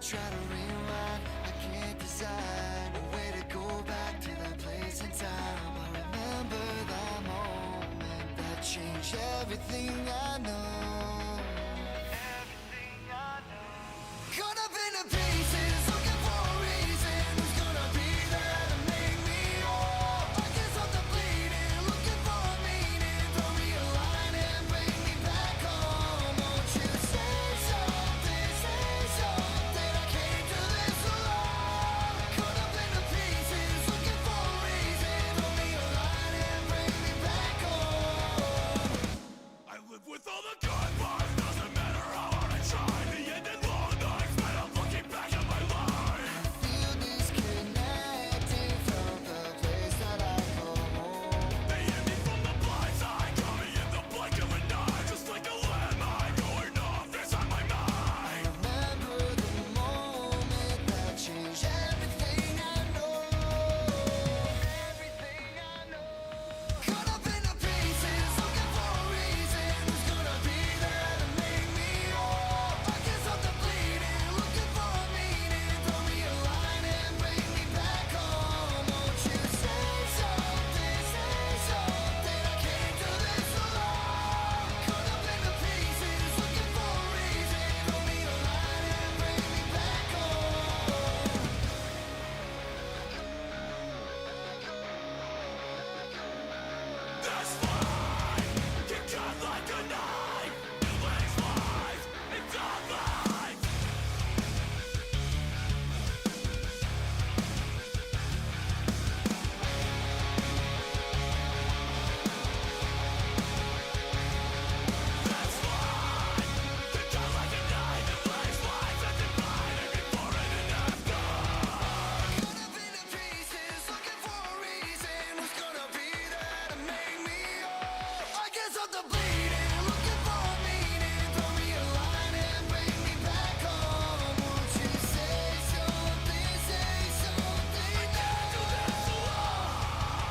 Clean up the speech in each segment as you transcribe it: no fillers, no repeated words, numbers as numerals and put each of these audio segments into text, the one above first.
try to rewind, I can't decide a way to go back to that place in time. I remember that moment that changed everything I know. Everything I know. Caught up in the pieces, looking for a reason. Who's gonna be there to make me whole? I guess I'm the bleeding, looking for a meaning. Throw me a line and bring me back home. Won't you say something, I came to this alone. Caught up in the pieces, looking for a reason. Throw me a line and bring me back home. I live with all the good parts, doesn't matter how hard I try. The end and long nights, but I'm looking back at my life. Feel disconnected from the place that I call home. They hit me from the blind side, got me in the blink of an eye. Just like a landmine going off inside my mind. Remember the moment that changed everything I know. Everything I know. Caught up in the pieces, looking for a reason. Who's gonna be there to make me whole? I guess I'm the bleeding, looking for a meaning. Throw me a line and bring me back home. Won't you say something, I came to this alone. Caught up in the pieces, looking for a reason. Throw me a line and bring me back home. This life can cut like a knife. It lays life into life. This life can cut like a knife. It lays life and divided before and after. Caught up in the pieces, looking for a reason. Who's gonna be there to make me whole? I guess I'm the bleeding, looking for a meaning. Throw me a line and bring me back home. Won't you say something,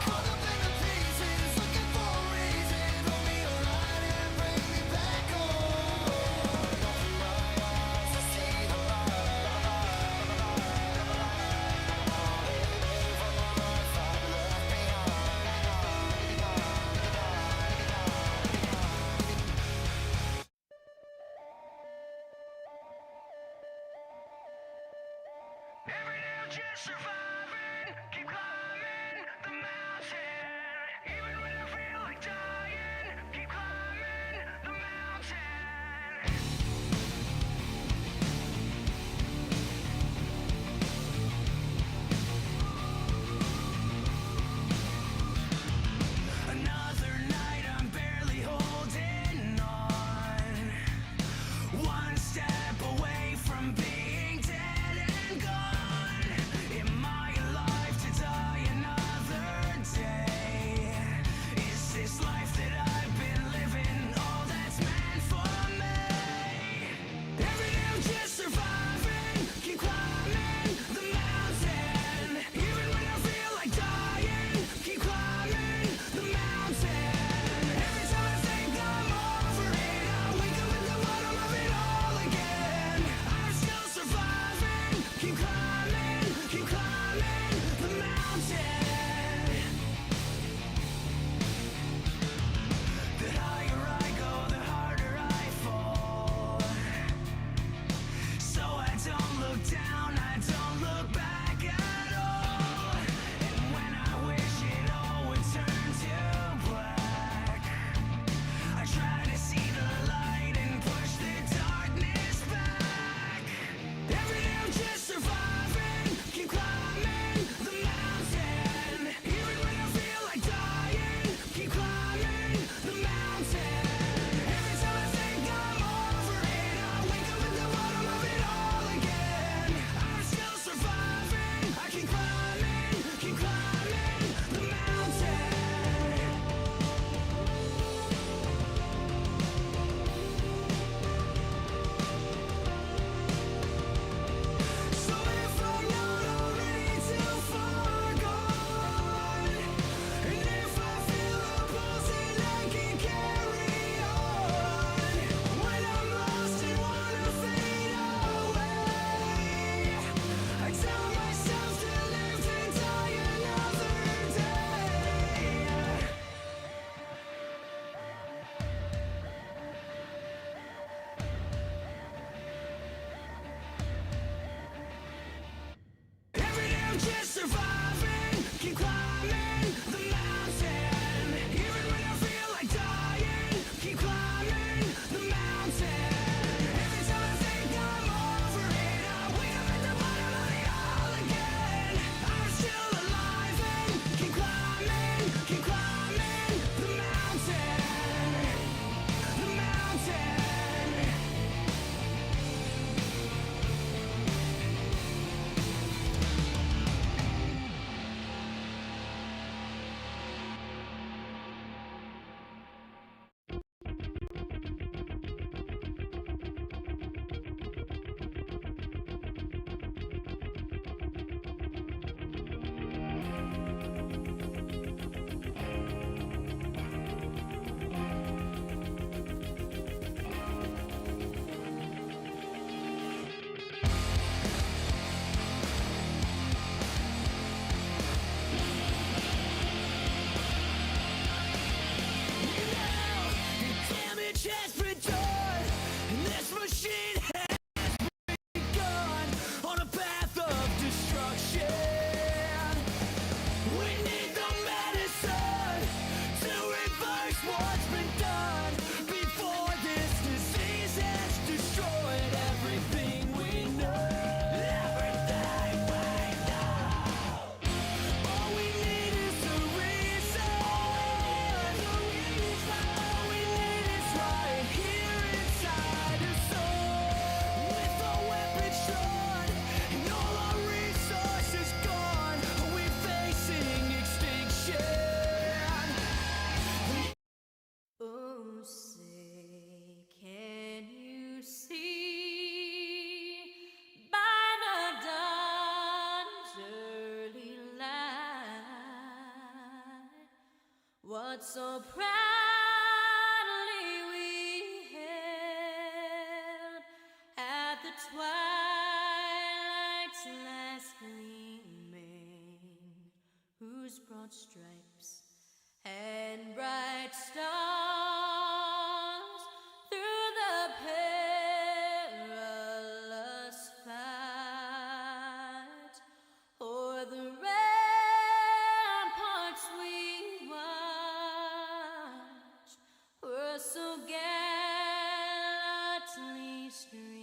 Caught up in the pieces, looking for a reason. Throw me a line and bring me back home. Open my eyes to see the Every day I'm just surviving, keep climbing the mountain. Even when I feel like dying, keep climbing the mountain. Another night, I'm barely holding on. One step away from being dead and gone. In my what so proudly we hailed at the twilight's last gleaming, whose broad stripes and bright stars through the perilous fight o'er the ramparts we watched were so gallantly streaming.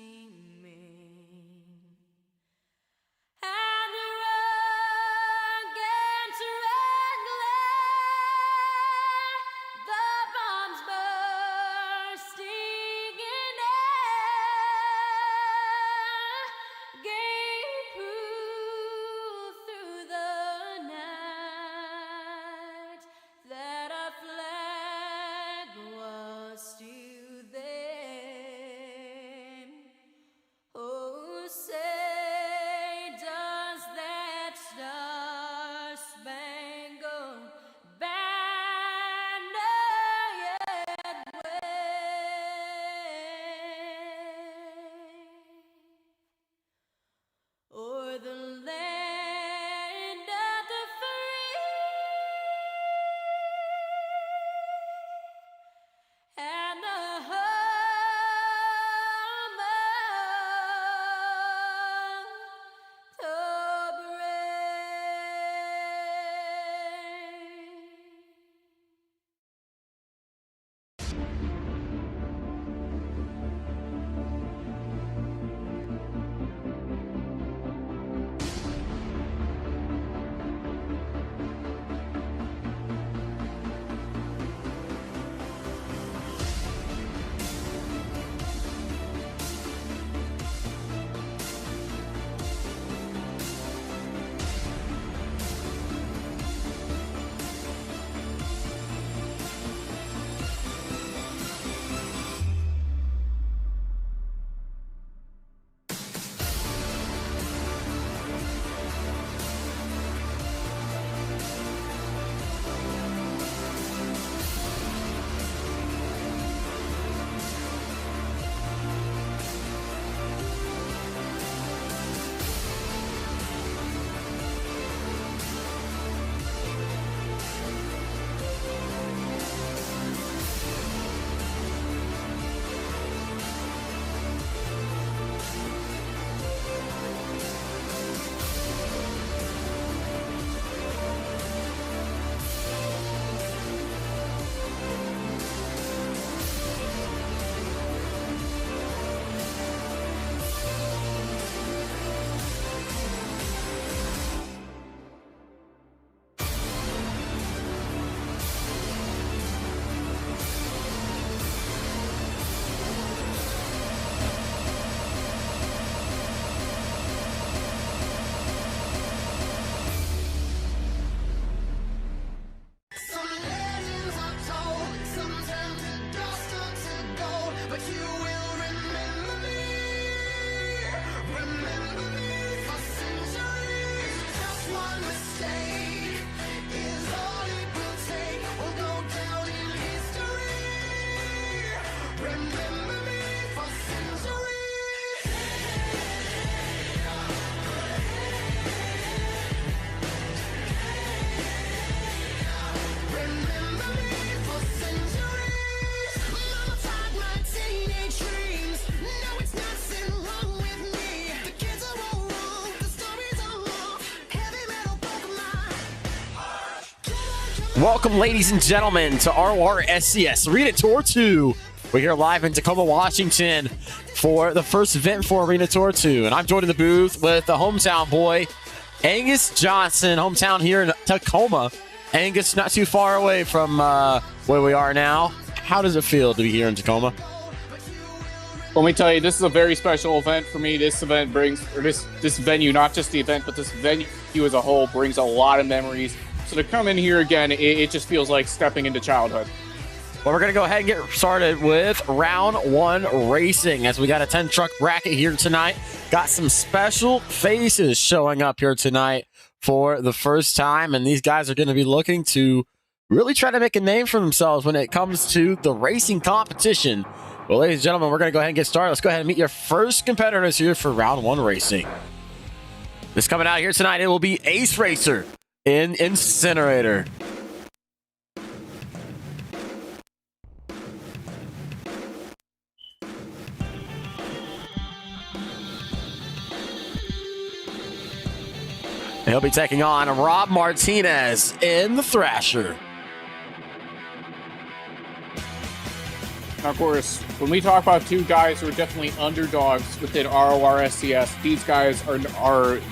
And the rugged red glare, the bombs bursting in air, gave proof through the night that our flag was still there. Oh, say does that star-spangled banner yet wave o'er the land of the free and the home of the Some legends are told, some turn to dust or to gold, but you will remember me for centuries. Just one mistake is all it will take. We'll go down in history. Remember me for centuries. Remember me for centuries. Mama tied my teenage dreams. No, it's nothing wrong with me. The kids are all wrong. The stories are wrong. Heavy metal broke my heart. Welcome, ladies and gentlemen, to RORSCS Arena Tour 2. We're here live in Tacoma, Washington for the first event for Arena Tour 2. And I'm joined in the booth with the hometown boy, Angus Johnson, hometown here in Tacoma. Angus, not too far away from where we are now. How does it feel to be here in Tacoma? Let me tell you, this is a very special event for me. This event brings, or this venue, not just the event, but this venue as a whole brings a lot of memories. So to come in here again, it just feels like stepping into childhood. Well, we're going to go ahead and get started with round one racing as we got a 10 truck bracket here tonight. Got some special faces showing up here tonight for the first time, and these guys are going to be looking to really trying to make a name for themselves when it comes to the racing competition. Well, ladies and gentlemen, we're going to go ahead and get started. Let's go ahead and meet your first competitors here for round 1 racing. This coming out here tonight, it will be Ace Racer in Incinerator. He'll be taking on Rob Martinez in the Thrasher. Now, of course, when we talk about two guys who are definitely underdogs within RORSCS, these guys are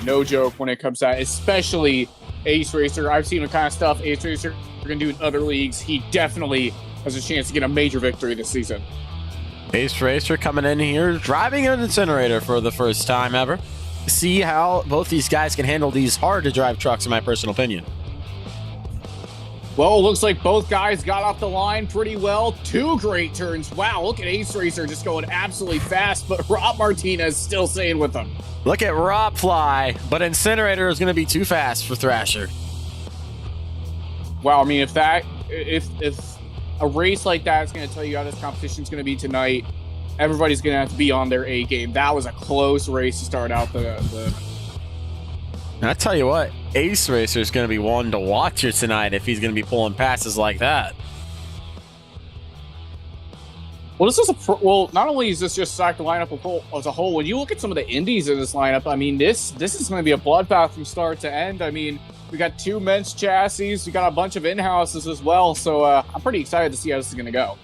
no joke when it comes to that, especially Ace Racer. I've seen the kind of stuff Ace Racer can do in other leagues. He definitely has a chance to get a major victory this season. Ace Racer coming in here, driving an Incinerator for the first time ever. See how both these guys can handle these hard-to-drive trucks, in my personal opinion. Well, it looks like both guys got off the line pretty well. 2 great turns. Wow, look at Ace Racer just going absolutely fast, but Rob Martinez still staying with them. Look at Rob fly, but Incinerator is going to be too fast for Thrasher. Wow, I mean, if a race like that is going to tell you how this competition is going to be tonight, everybody's going to have to be on their A game. That was a close race to start out the... I tell you what, Ace Racer is going to be one to watch here tonight if he's going to be pulling passes like that. Well, this is not only is this just stacked the lineup as a whole, when you look at some of the indies in this lineup, I mean, this is going to be a bloodbath from start to end. I mean, we got 2 men's chassis, we got a bunch of in-houses as well, so I'm pretty excited to see how this is going to go.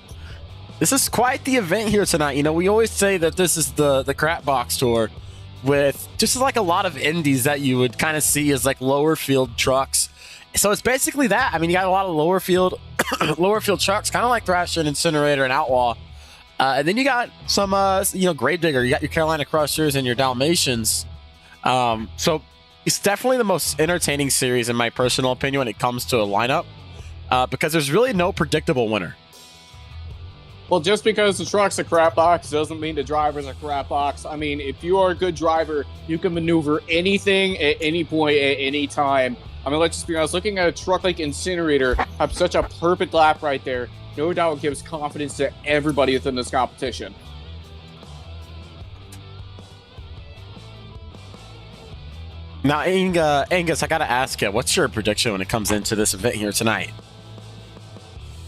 This is quite the event here tonight. You know, we always say that this is the crap box tour with just like a lot of indies that you would kind of see as like lower field trucks. So it's basically that. I mean, you got a lot of lower field trucks, kind of like Thrasher and Incinerator and Outlaw. And then you got some, Gravedigger. You got your Carolina Crushers and your Dalmatians. So it's definitely the most entertaining series in my personal opinion when it comes to a lineup because there's really no predictable winner. Well, just because the truck's a crap box doesn't mean the driver's a crap box. I mean, if you are a good driver, you can maneuver anything at any point at any time. I mean, let's just be honest, looking at a truck like Incinerator have such a perfect lap right there, no doubt gives confidence to everybody within this competition. Now, Angus, I got to ask you, what's your prediction when it comes into this event here tonight?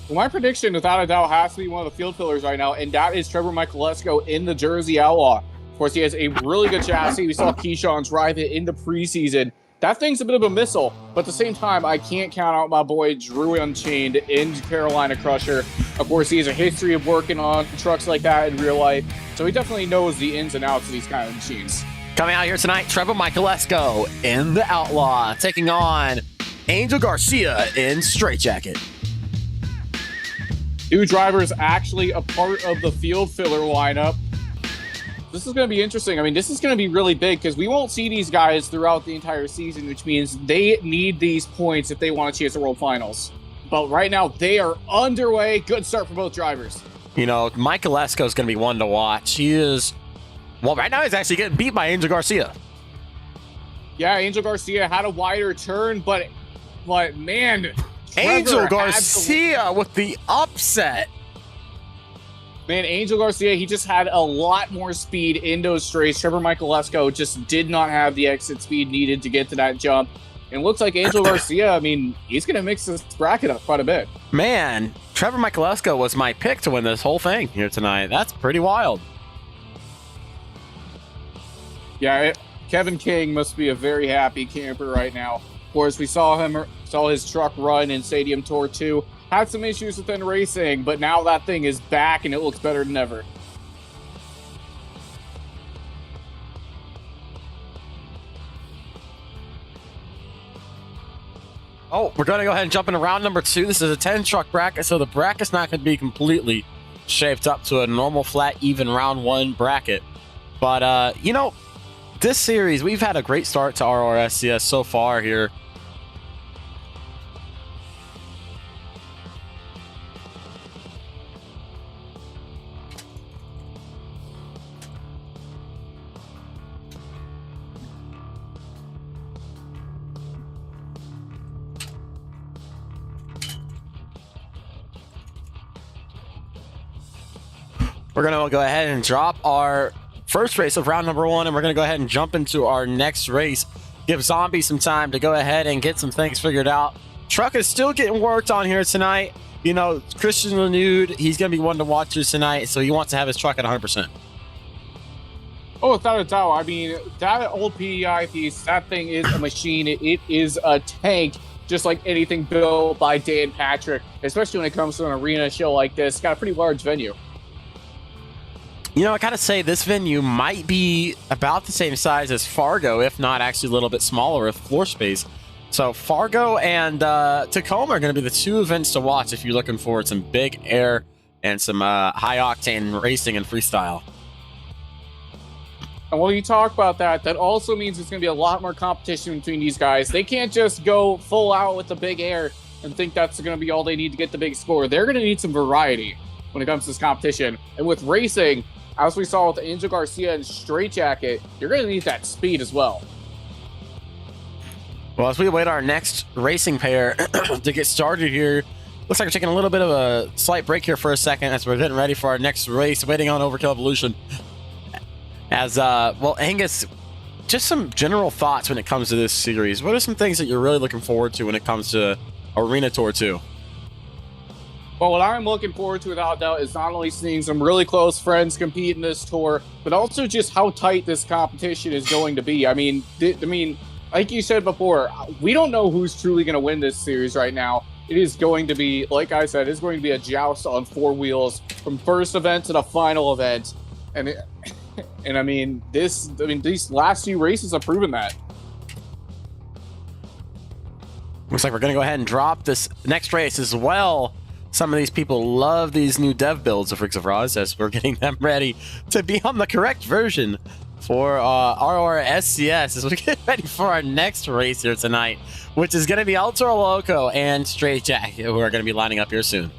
Well, my prediction, without a doubt, has to be one of the field fillers right now, and that is Trevor Michaelesco in the Jersey Outlaw. Of course, he has a really good chassis. We saw Keyshawn drive it in the preseason. That thing's a bit of a missile, but at the same time, I can't count out my boy Drew Unchained in Carolina Crusher. Of course, he has a history of working on trucks like that in real life, so he definitely knows the ins and outs of these kind of machines. Coming out here tonight, Trevor Michaelesco in the Outlaw, taking on Angel Garcia in Straight Jacket. 2 drivers actually a part of the field filler lineup. This is going to be interesting. I mean, this is going to be really big because we won't see these guys throughout the entire season, which means they need these points if they want to chase the World Finals. But right now, they are underway. Good start for both drivers. You know, Michaelesco is going to be one to watch. He is, well, right now he's actually getting beat by Angel Garcia. Yeah, Angel Garcia had a wider turn, but man... Angel Garcia with the upset. Man, Angel Garcia, he just had a lot more speed in those straights. Trevor Michaelesco just did not have the exit speed needed to get to that jump. And it looks like Angel Garcia, I mean, he's going to mix this bracket up quite a bit. Man, Trevor Michaelesco was my pick to win this whole thing here tonight. That's pretty wild. Yeah, Kevin King must be a very happy camper right now. Of course, we saw his truck run in Stadium Tour 2. Had some issues within racing, but now that thing is back and it looks better than ever. Oh, we're going to go ahead and jump into round number 2. This is a 10-truck bracket, so the bracket's not going to be completely shaped up to a normal, flat, even round 1 bracket. But, this series, we've had a great start to RORSCS so far here. We're going to go ahead and drop our first race of round number 1, and we're going to go ahead and jump into our next race. Give Zombie some time to go ahead and get some things figured out. Truck is still getting worked on here tonight. You know, Christian Renewed, he's going to be one to watch this tonight, so he wants to have his truck at 100%. Oh, without a doubt. I mean, that old PEI piece, that thing is a machine. It is a tank, just like anything built by Dan Patrick, especially when it comes to an arena show like this. It's got a pretty large venue. You know, I gotta say, this venue might be about the same size as Fargo, if not actually a little bit smaller with floor space. So Fargo and Tacoma are going to be the 2 events to watch if you're looking for some big air and some high-octane racing and freestyle. And when you talk about that, that also means there's going to be a lot more competition between these guys. They can't just go full out with the big air and think that's going to be all they need to get the big score. They're going to need some variety when it comes to this competition. And with racing, as we saw with Angel Garcia and Straight Jacket, you're going to need that speed as well. Well, as we await our next racing pair to get started here, looks like we're taking a little bit of a slight break here for a second as we're getting ready for our next race, waiting on Overkill Evolution. As, well, Angus, just some general thoughts when it comes to this series. What are some things that you're really looking forward to when it comes to Arena Tour 2? Well, what I'm looking forward to, without doubt, is not only seeing some really close friends compete in this tour, but also just how tight this competition is going to be. I mean, like you said before, we don't know who's truly going to win this series right now. It is going to be, like I said, it's going to be a joust on 4 wheels from first event to the final event. And I mean, these last few races have proven that. Looks like we're going to go ahead and drop this next race as well. Some of these people love these new dev builds of Freaks of Roz as we're getting them ready to be on the correct version for RORSCS as we get ready for our next race here tonight, which is going to be El Toro Loco and Straight Jacket, who are going to be lining up here soon.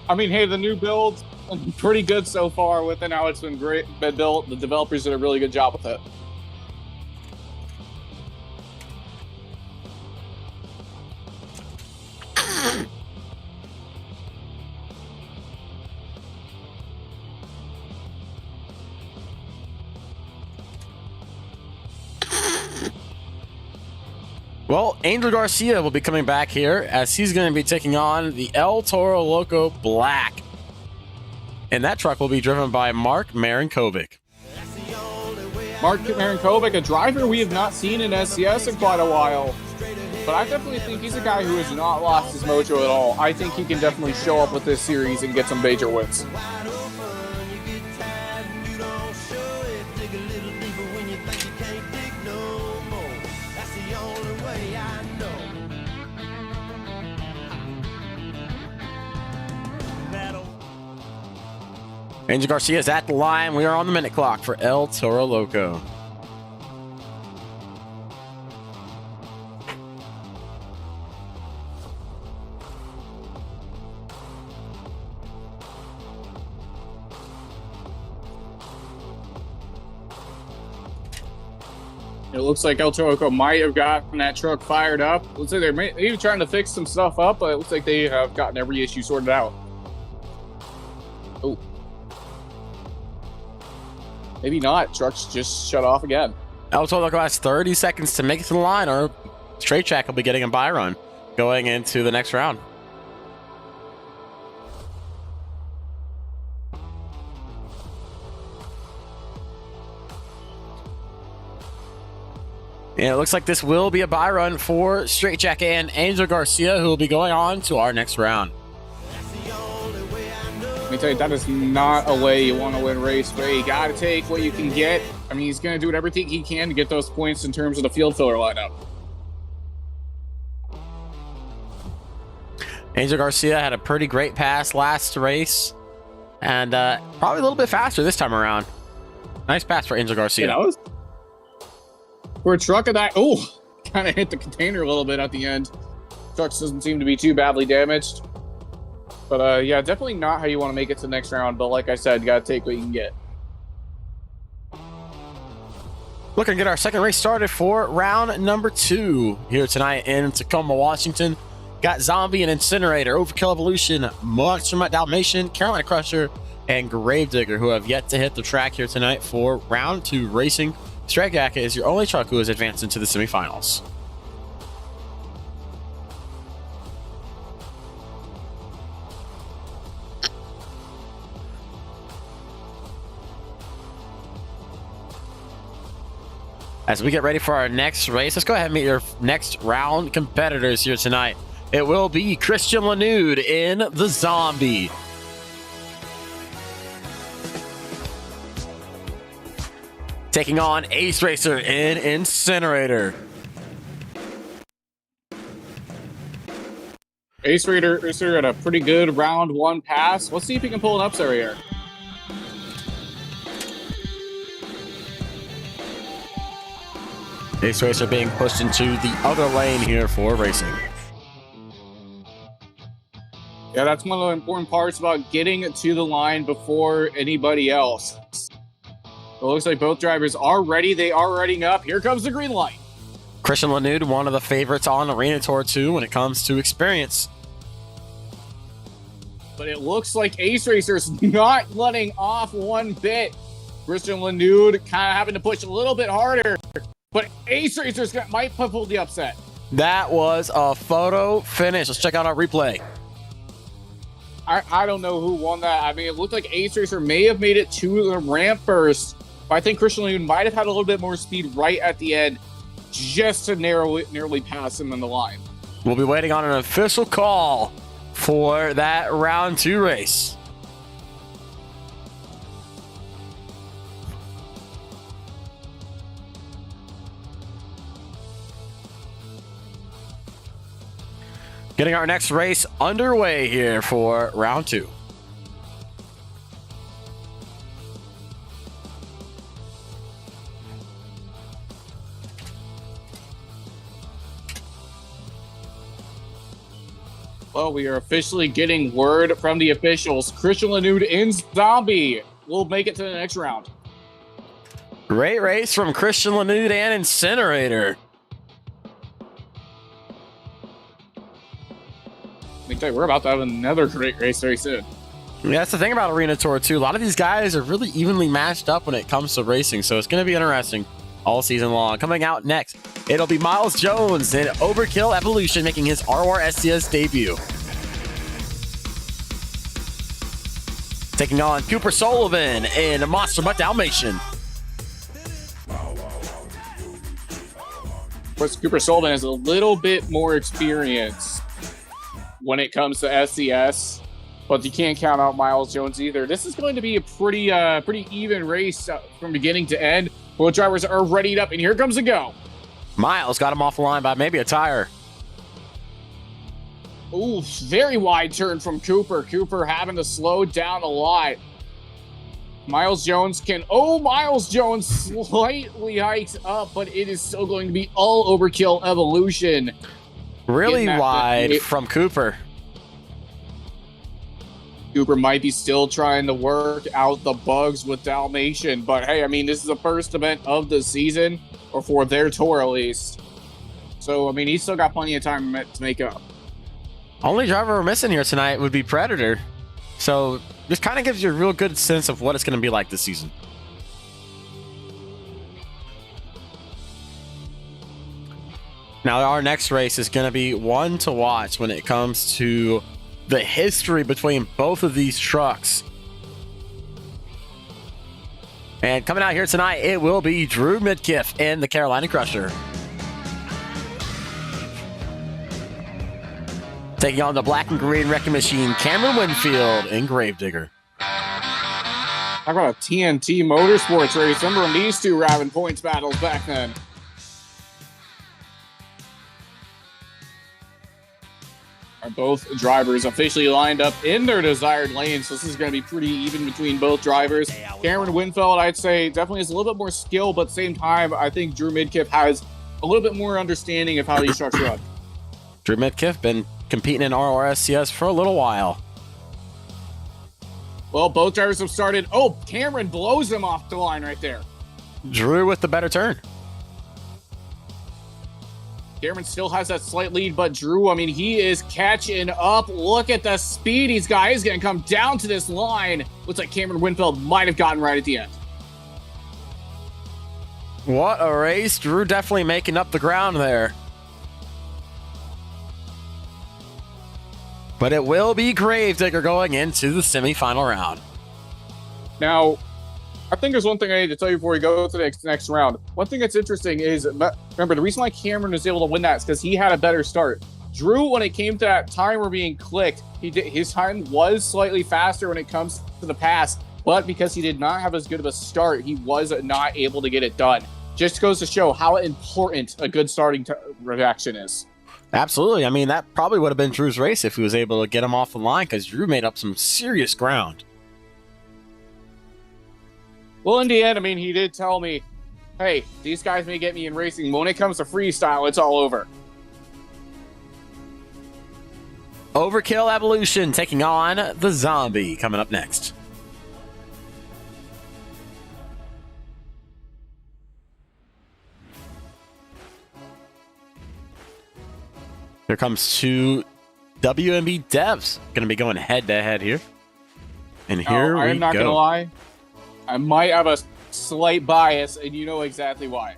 I mean, hey, the new build, pretty good so far with it. Now it's been built. The developers did a really good job with it. Well, Angel Garcia will be coming back here as he's going to be taking on the El Toro Loco Black. And that truck will be driven by Mark Marinkovic. Mark Marinkovic, a driver we have not seen in SCS in quite a while. But I definitely think he's a guy who has not lost his mojo at all. I think he can definitely show up with this series and get some major wins. Angel Garcia is at the line. We are on the minute clock for El Toro Loco. It looks like El Toro Loco might have gotten that truck fired up. Looks like they're maybe trying to fix some stuff up, but it looks like they have gotten every issue sorted out. Oh. Maybe not. Truck's just shut off again. El Toro Loco has 30 seconds to make it to the line, or Straight Jack will be getting a buy run going into the next round. And it looks like this will be a buy run for Straight Jack and Angel Garcia, who will be going on to our next round. Let me tell you, that is not a way you want to win race, but you got to take what you can get. I mean, he's going to do everything he can to get those points in terms of the field filler lineup. Angel Garcia had a pretty great pass last race, and probably a little bit faster this time around. Nice pass for Angel Garcia. Yeah, that was for a truck of that. Oh, kind of hit the container a little bit at the end. Truck doesn't seem to be too badly damaged. But yeah, definitely not how you want to make it to the next round. But like I said, you got to take what you can get. Looking to get our second race started for round number 2 here tonight in Tacoma, Washington. Got Zombie and Incinerator, Overkill Evolution, Monster Mutt Dalmatian, Carolina Crusher, and Gravedigger, who have yet to hit the track here tonight for round 2 racing. Stragaka is your only truck who has advanced into the semifinals. As we get ready for our next race, let's go ahead and meet your next round competitors here tonight. It will be Christian Lanude in the Zombie. Taking on Ace Racer in Incinerator. Ace Racer at a pretty good round 1 pass. Let's see if he can pull an upset right here. Ace Racer being pushed into the other lane here for racing. Yeah, that's one of the important parts about getting to the line before anybody else. It looks like both drivers are ready. They are readying up. Here comes the green light. Christian Lanude, one of the favorites on Arena Tour 2 when it comes to experience. But it looks like Ace Racer's not letting off one bit. Christian Lanude kind of having to push a little bit harder. But Ace Racer's might pull the upset. That was a photo finish. Let's check out our replay. I don't know who won that. I mean, it looked like Ace Racer may have made it to the ramp first. But I think Christian Lanude might have had a little bit more speed right at the end just to narrowly pass him in the line. We'll be waiting on an official call for that round 2 race. Getting our next race underway here for round 2. Well, we are officially getting word from the officials. Christian Lanude in Zombie will make it to the next round. Great race from Christian Lanude and Incinerator. Let me tell you, we're about to have another great race very soon. Yeah, that's the thing about Arena Tour 2. A lot of these guys are really evenly matched up when it comes to racing, so it's going to be interesting all season long. Coming out next, it'll be Miles Jones in Overkill Evolution making his RORSCS debut. Taking on Cooper Sullivan in Monster Mutt Dalmatian. Of course, Cooper Sullivan has a little bit more experience when it comes to SCS, but you can't count out Miles Jones either. This is going to be a pretty even race from beginning to end. Both drivers are readied up, and here comes the go. Miles got him off the line by maybe a tire. Ooh, very wide turn from Cooper. Cooper having to slow down a lot. Miles Jones slightly hikes up, but it is still going to be all Overkill Evolution. Really wide from Cooper. Cooper might be still trying to work out the bugs with Dalmatian, but hey, I mean, this is the first event of the season, or for their tour at least. So, I mean, he's still got plenty of time to make up. Only driver we're missing here tonight would be Predator. So, this kind of gives you a real good sense of what it's going to be like this season. Now, our next race is going to be one to watch when it comes to the history between both of these trucks. And coming out here tonight, it will be Drew Midkiff in the Carolina Crusher. Taking on the black and green wrecking machine, Cameron Winfield in Gravedigger. How about a TNT Motorsports race? Remember when these two were having points battles back then? Are both drivers officially lined up in their desired lane, so this is going to be pretty even between both drivers. Cameron Winfield, I'd say, definitely has a little bit more skill, but at the same time, I think Drew Midkiff has a little bit more understanding of how these trucks run. Drew Midkiff been competing in RORSCS for a little while. Well, both drivers have started. Oh, Cameron blows him off the line right there. Drew with the better turn. Cameron still has that slight lead, but Drew, I mean, he is catching up. Look at the speed he's got. He's going to come down to this line. Looks like Cameron Winfield might have gotten right at the end. What a race. Drew definitely making up the ground there. But it will be Gravedigger going into the semifinal round. Now, I think there's one thing I need to tell you before we go to the next round. One thing that's interesting is, remember, the reason why Cameron was able to win that is because he had a better start. Drew, when it came to that timer being clicked, his time was slightly faster when it comes to the pass, but because he did not have as good of a start, he was not able to get it done. Just goes to show how important a good starting reaction is. Absolutely. I mean, that probably would have been Drew's race if he was able to get him off the line, because Drew made up some serious ground. Well, in the end, I mean, he did tell me, hey, these guys may get me in racing, but when it comes to freestyle, it's all over. Overkill Evolution taking on the Zombie coming up next. Here comes two WMB devs. Going to be going head to head here. And here we go. I'm not going to lie. I might have a slight bias, and you know exactly why.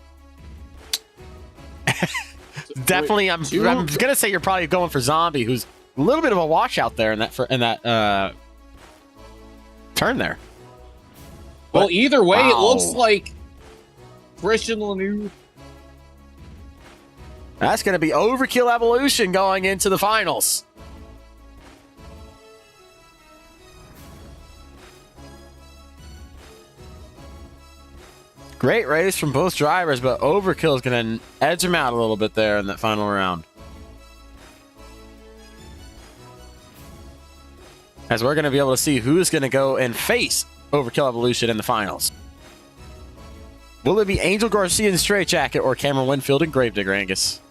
Definitely, I'm going to say you're probably going for Zombie, who's a little bit of a washout there in that turn there. Well, But, either way, wow. It looks like Christian Lanoux. That's going to be Overkill Evolution going into the finals. Great race from both drivers, but Overkill is going to edge him out a little bit there in that final round. As we're going to be able to see who's going to go and face Overkill Evolution in the finals. Will it be Angel Garcia in Straight Jacket or Cameron Winfield in Gravedigger, Angus?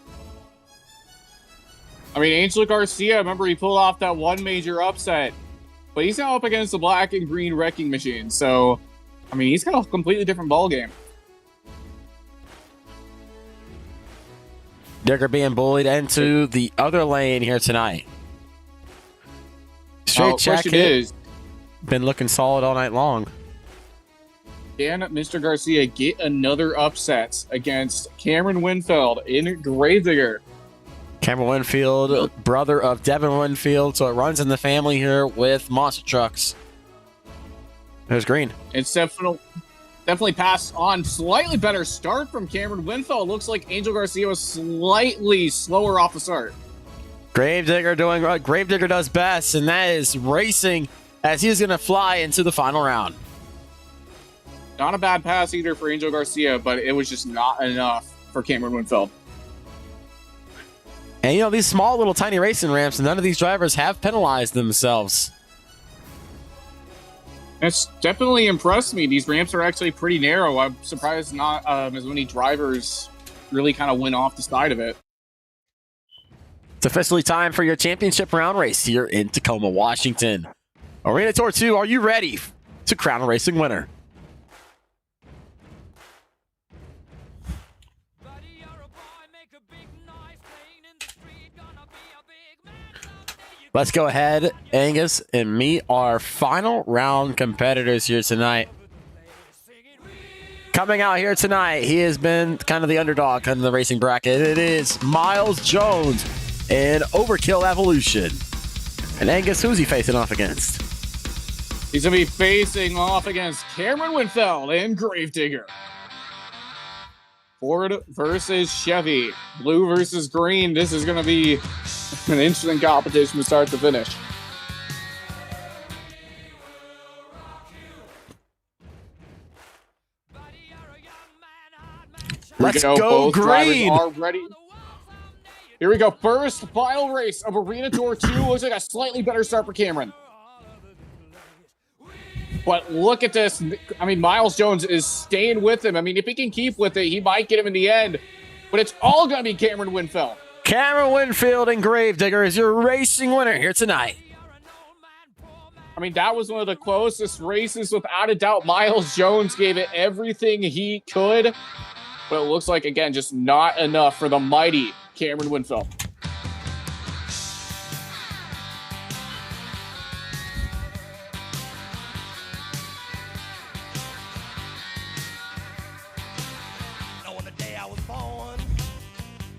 I mean, Angel Garcia, remember he pulled off that one major upset, but he's now up against the black and green wrecking machine. So, I mean, he's got a completely different ballgame. Digger being bullied into the other lane here tonight. Straight Jacket is, been looking solid all night long. can Mr. Garcia get another upset against Cameron Winfield in Gravedigger? Cameron Winfield, brother of Devin Winfield, so it runs in the family here with monster trucks. There's green. It's definitely passed on. Slightly better start from Cameron Winfield. Looks like Angel Garcia was slightly slower off the start. Gravedigger doing what Gravedigger does best, and that is racing as he's going to fly into the final round. Not a bad pass either for Angel Garcia, but it was just not enough for Cameron Winfield. And you know, these small little tiny racing ramps, none of these drivers have penalized themselves. It's definitely impressed me. These ramps are actually pretty narrow. I'm surprised not as many drivers really kind of went off the side of it. It's officially time for your championship round race here in Tacoma, Washington. Arena Tour 2, are you ready to crown a racing winner? Let's go ahead, Angus, and meet our final round competitors here tonight. Coming out here tonight, he has been kind of the underdog in the racing bracket. It is Miles Jones in Overkill Evolution. And Angus, who's he facing off against? He's going to be facing off against Cameron Winfield in Gravedigger. Ford versus Chevy. Blue versus green. This is going to be an interesting competition from start to finish. Let's go green. Are ready. Here we go. First final race of Arena Tour 2. Looks like a slightly better start for Cameron. But look at this. I mean, Miles Jones is staying with him. I mean, if he can keep with it, he might get him in the end. But it's all going to be Cameron Winfield. Cameron Winfield and Gravedigger is your racing winner here tonight. I mean, that was one of the closest races without a doubt. Miles Jones gave it everything he could. But it looks like, again, just not enough for the mighty Cameron Winfield. Now on the day I was born,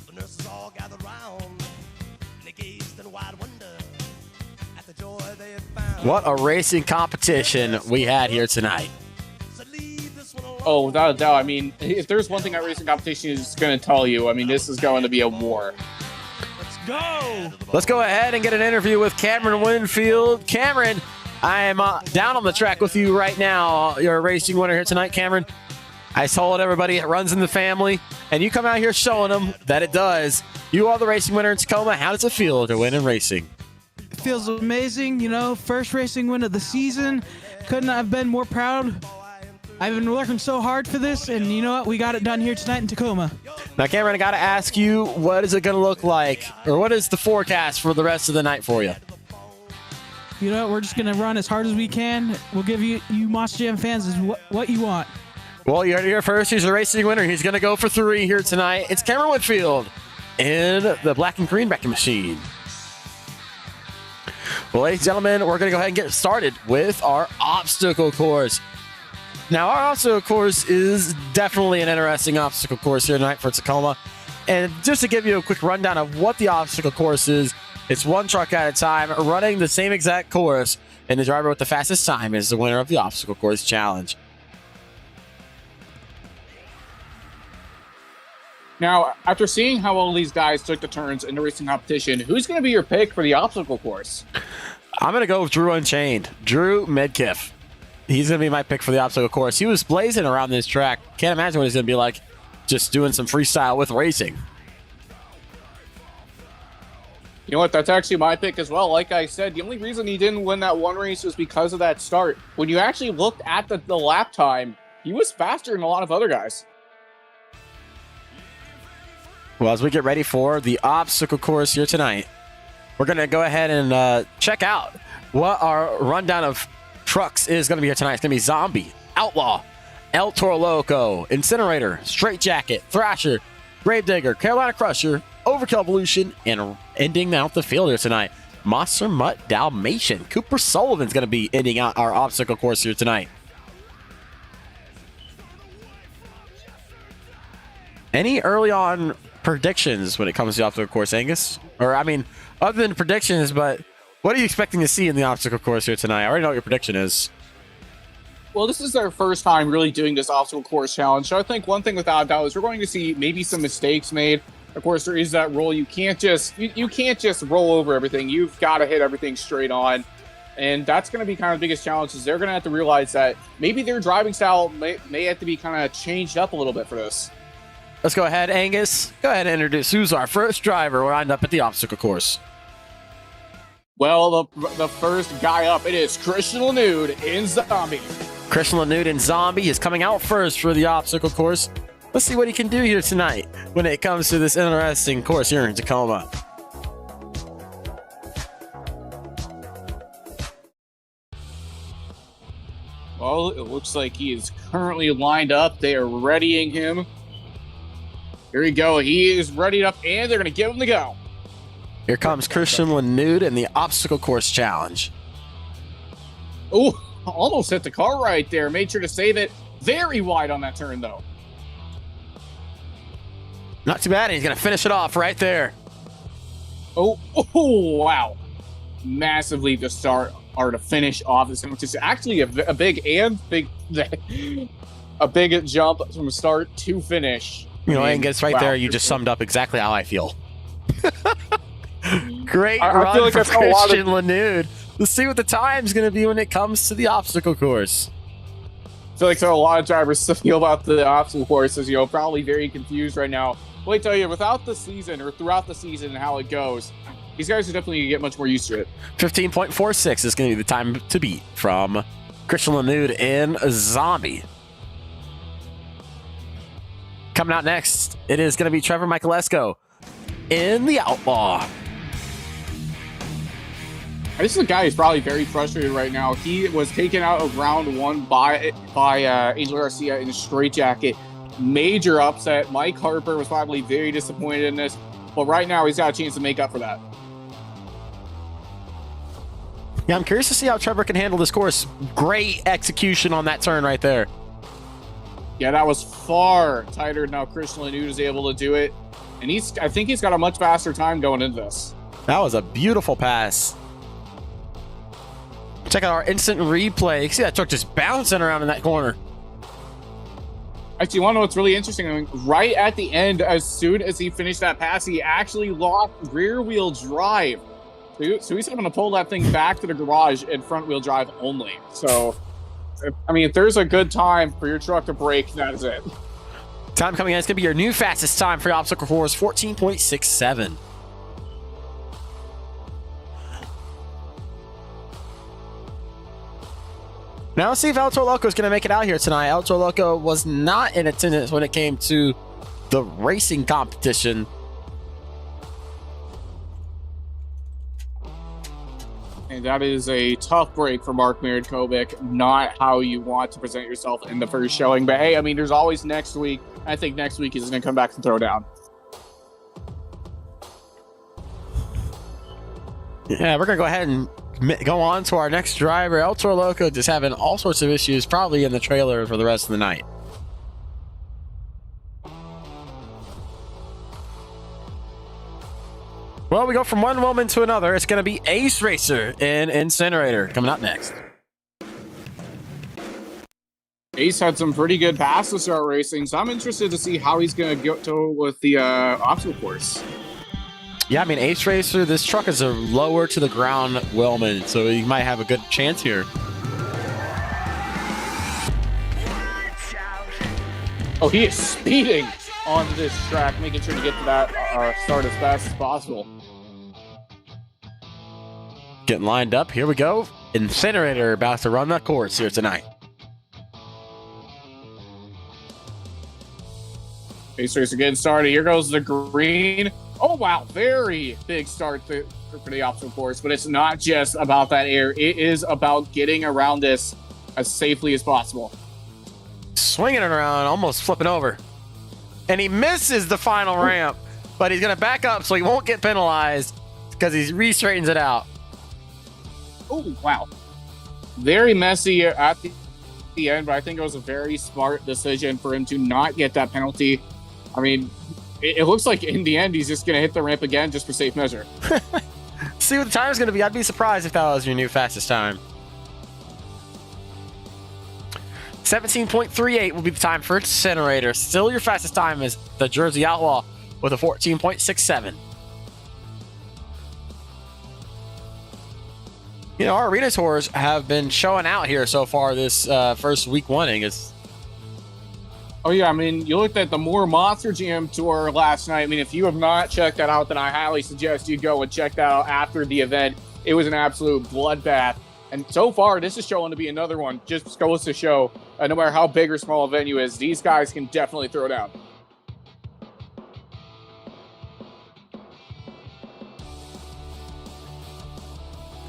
the nurses all gathered round, and they gazed in wide wonder at the joy they had found. What a racing competition we had here tonight. So leave this one alone. Oh, without a doubt. I mean, if there's one thing that racing competition is going to tell you, I mean, this is going to be a war. Let's go ahead and get an interview with Cameron Winfield. Cameron, I am down on the track with you right now. You're a racing winner here tonight, Cameron. I told everybody it runs in the family, and you come out here showing them that it does. You are the racing winner in Tacoma. How does it feel to win in racing? It feels amazing, you know, first racing win of the season. Couldn't have been more proud. I've been working so hard for this, and you know what? We got it done here tonight in Tacoma. Now, Cameron, I got to ask you, what is it going to look like, or what is the forecast for the rest of the night for you? You know what? We're just going to run as hard as we can. We'll give you Monster Jam fans is what you want. Well, you're here first. He's a racing winner. He's going to go for 3 here tonight. It's Cameron Winfield in the black and green wrecking machine. Well, ladies and gentlemen, we're going to go ahead and get started with our obstacle course. Now, our obstacle course is definitely an interesting obstacle course here tonight for Tacoma. And just to give you a quick rundown of what the obstacle course is, it's one truck at a time running the same exact course, and the driver with the fastest time is the winner of the obstacle course challenge. Now, after seeing how all these guys took the turns in the racing competition, who's going to be your pick for the obstacle course? I'm going to go with Drew Unchained. Drew Medkiff. He's going to be my pick for the obstacle course. He was blazing around this track. Can't imagine what he's going to be like just doing some freestyle with racing. You know what? That's actually my pick as well. Like I said, the only reason he didn't win that one race was because of that start. When you actually looked at the lap time, he was faster than a lot of other guys. Well, as we get ready for the obstacle course here tonight, we're going to go ahead and check out what our rundown of trucks is going to be here tonight. It's going to be Zombie, Outlaw, El Toro Loco, Incinerator, Straight Jacket, Thrasher, Gravedigger, Carolina Crusher, Overkill Evolution, and ending out the field here tonight, Monster Mutt Dalmatian. Cooper Sullivan's going to be ending out our obstacle course here tonight. Any early on predictions when it comes to the obstacle course, Angus? Or, I mean, other than predictions, but what are you expecting to see in the obstacle course here tonight? I already know what your prediction is. Well, this is our first time really doing this obstacle course challenge, so I think one thing without a doubt is we're going to see maybe some mistakes made. Of course, there is that rule. You can't just roll over everything. You've got to hit everything straight on. And that's going to be kind of the biggest challenge, is they're going to have to realize that maybe their driving style may have to be kind of changed up a little bit for this. Let's go ahead, Angus. Go ahead and introduce who's our first driver lined up at the obstacle course. Well, the first guy up, it is Christian Lanude in Zombie. Christian Lanude in Zombie is coming out first for the obstacle course. Let's see what he can do here tonight when it comes to this interesting course here in Tacoma. Well, it looks like he is currently lined up. They are readying him. Here we go. He is readied up, and they're going to give him the go. Here comes Christian Lanude in the obstacle course challenge. Oh, almost hit the car right there. Made sure to save it. Very wide on that turn, though. Not too bad. He's going to finish it off right there. Oh, wow. Massive leap to start or to finish off. It's actually a big jump from start to finish. You know, Angus, right there, you just summed up exactly how I feel. Great run like for Christian Lanude. Let's see what the time's going to be when it comes to the obstacle course. I feel like there are a lot of drivers to feel about the obstacle courses, you know, probably very confused right now. Well, I tell you, without the season or throughout the season and how it goes, these guys are definitely going to get much more used to it. 15.46 is going to be the time to beat from Christian Lanude in Zombie. Coming out next, it is going to be Trevor Michalesco in the Outlaw. This is a guy who's probably very frustrated right now. He was taken out of round one by Angel Garcia in a straight jacket. Major upset. Mike Harper was probably very disappointed in this. But right now, he's got a chance to make up for that. Yeah, I'm curious to see how Trevor can handle this course. Great execution on that turn right there. Yeah, that was far tighter than how Christian Lanude is able to do it. And I think he's got a much faster time going into this. That was a beautiful pass. Check out our instant replay. You can see that truck just bouncing around in that corner. Actually, you want to know what's really interesting? I mean, right at the end, as soon as he finished that pass, he actually lost rear-wheel drive. So he's having to pull that thing back to the garage in front-wheel drive only. So, I mean, if there's a good time for your truck to break, that is it. Time coming in. It's going to be your new fastest time for your obstacle course, 14.67. Now let's see if El Toro Loco is going to make it out here tonight. El Toro Loco was not in attendance when it came to the racing competition. And that is a tough break for Mark Maridkovic. Not how you want to present yourself in the first showing. But hey, I mean, there's always next week. I think next week he's going to come back and throw down. Yeah, we're going to go ahead and go on to our next driver. El Toro Loco just having all sorts of issues, probably in the trailer for the rest of the night. Well, we go from one woman to another. It's going to be Ace Racer in Incinerator coming up next. Ace had some pretty good passes to start racing, so I'm interested to see how he's going to go with the obstacle course. Yeah, I mean, Ace Racer, this truck is a lower to the ground wheelman, so he might have a good chance here. Oh, he is speeding onto this track, making sure to get to that start as fast as possible. Getting lined up. Here we go. Incinerator about to run the course here tonight. Ace Racer getting started. Here goes the green. Oh, wow. Very big start for the obstacle course, but it's not just about that air. It is about getting around this as safely as possible. Swinging it around, almost flipping over. And he misses the final ramp, but he's going to back up so he won't get penalized because he re-straightens it out. Oh, wow. Very messy at the end, but I think it was a very smart decision for him to not get that penalty. I mean, it looks like in the end, he's just going to hit the ramp again just for safe measure. See what the time is going to be. I'd be surprised if that was your new fastest time. 17.38 will be the time for Incinerator. Still your fastest time is the Jersey Outlaw with a 14.67. You know, our arena tours have been showing out here so far this first week winning. Oh, yeah. I mean, you looked at the Moore Monster Jam tour last night. I mean, if you have not checked that out, then I highly suggest you go and check that out after the event. It was an absolute bloodbath. And so far, this is showing to be another one. Just goes to show, no matter how big or small a venue is, these guys can definitely throw down.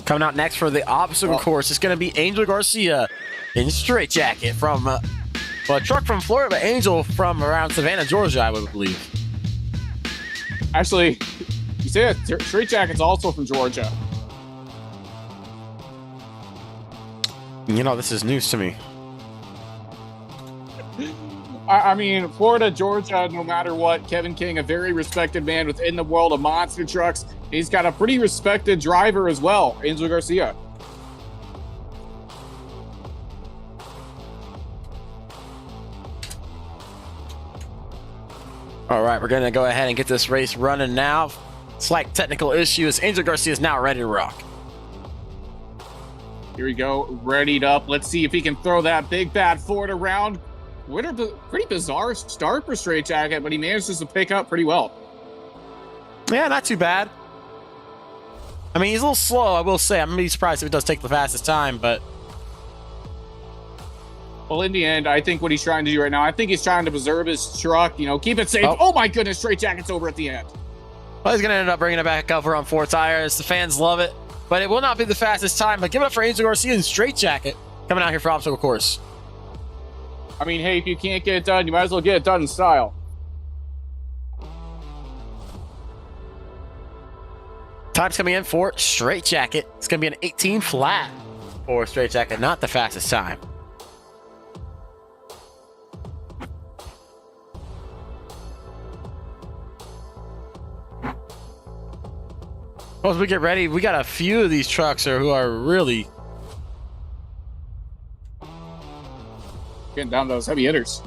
Coming out next for the obstacle course, it's going to be Angel Garcia in straight jacket from a truck from Florida, but Angel from around Savannah, Georgia, I would believe. Actually, you say that straight jacket's also from Georgia. You know, this is news to me. I mean, Florida, Georgia, no matter what, Kevin King, a very respected man within the world of monster trucks. He's got a pretty respected driver as well, Angel Garcia. All right, we're going to go ahead and get this race running now. Slight technical issues. Angel Garcia is now ready to rock. Here we go, readied up. Let's see if he can throw that big bad Ford around. What a pretty bizarre start for Straight Jacket, but he manages to pick up pretty well. Yeah, not too bad. I mean, he's a little slow, I will say. I'm going to be surprised if it does take the fastest time, but... Well, in the end, I think what he's trying to do right now, I think he's trying to preserve his truck, you know, keep it safe. Oh my goodness, Straight Jacket's over at the end. Well, he's going to end up bringing it back over on 4 tires. The fans love it, but it will not be the fastest time. But give it up for Angel Garcia in Straight Jacket coming out here for obstacle course. I mean, hey, if you can't get it done, you might as well get it done in style. Time's coming in for Straight Jacket. It's going to be an 18 flat for Straight Jacket, not the fastest time. Well, as we get ready, we got a few of these trucks who are really getting down to those heavy hitters.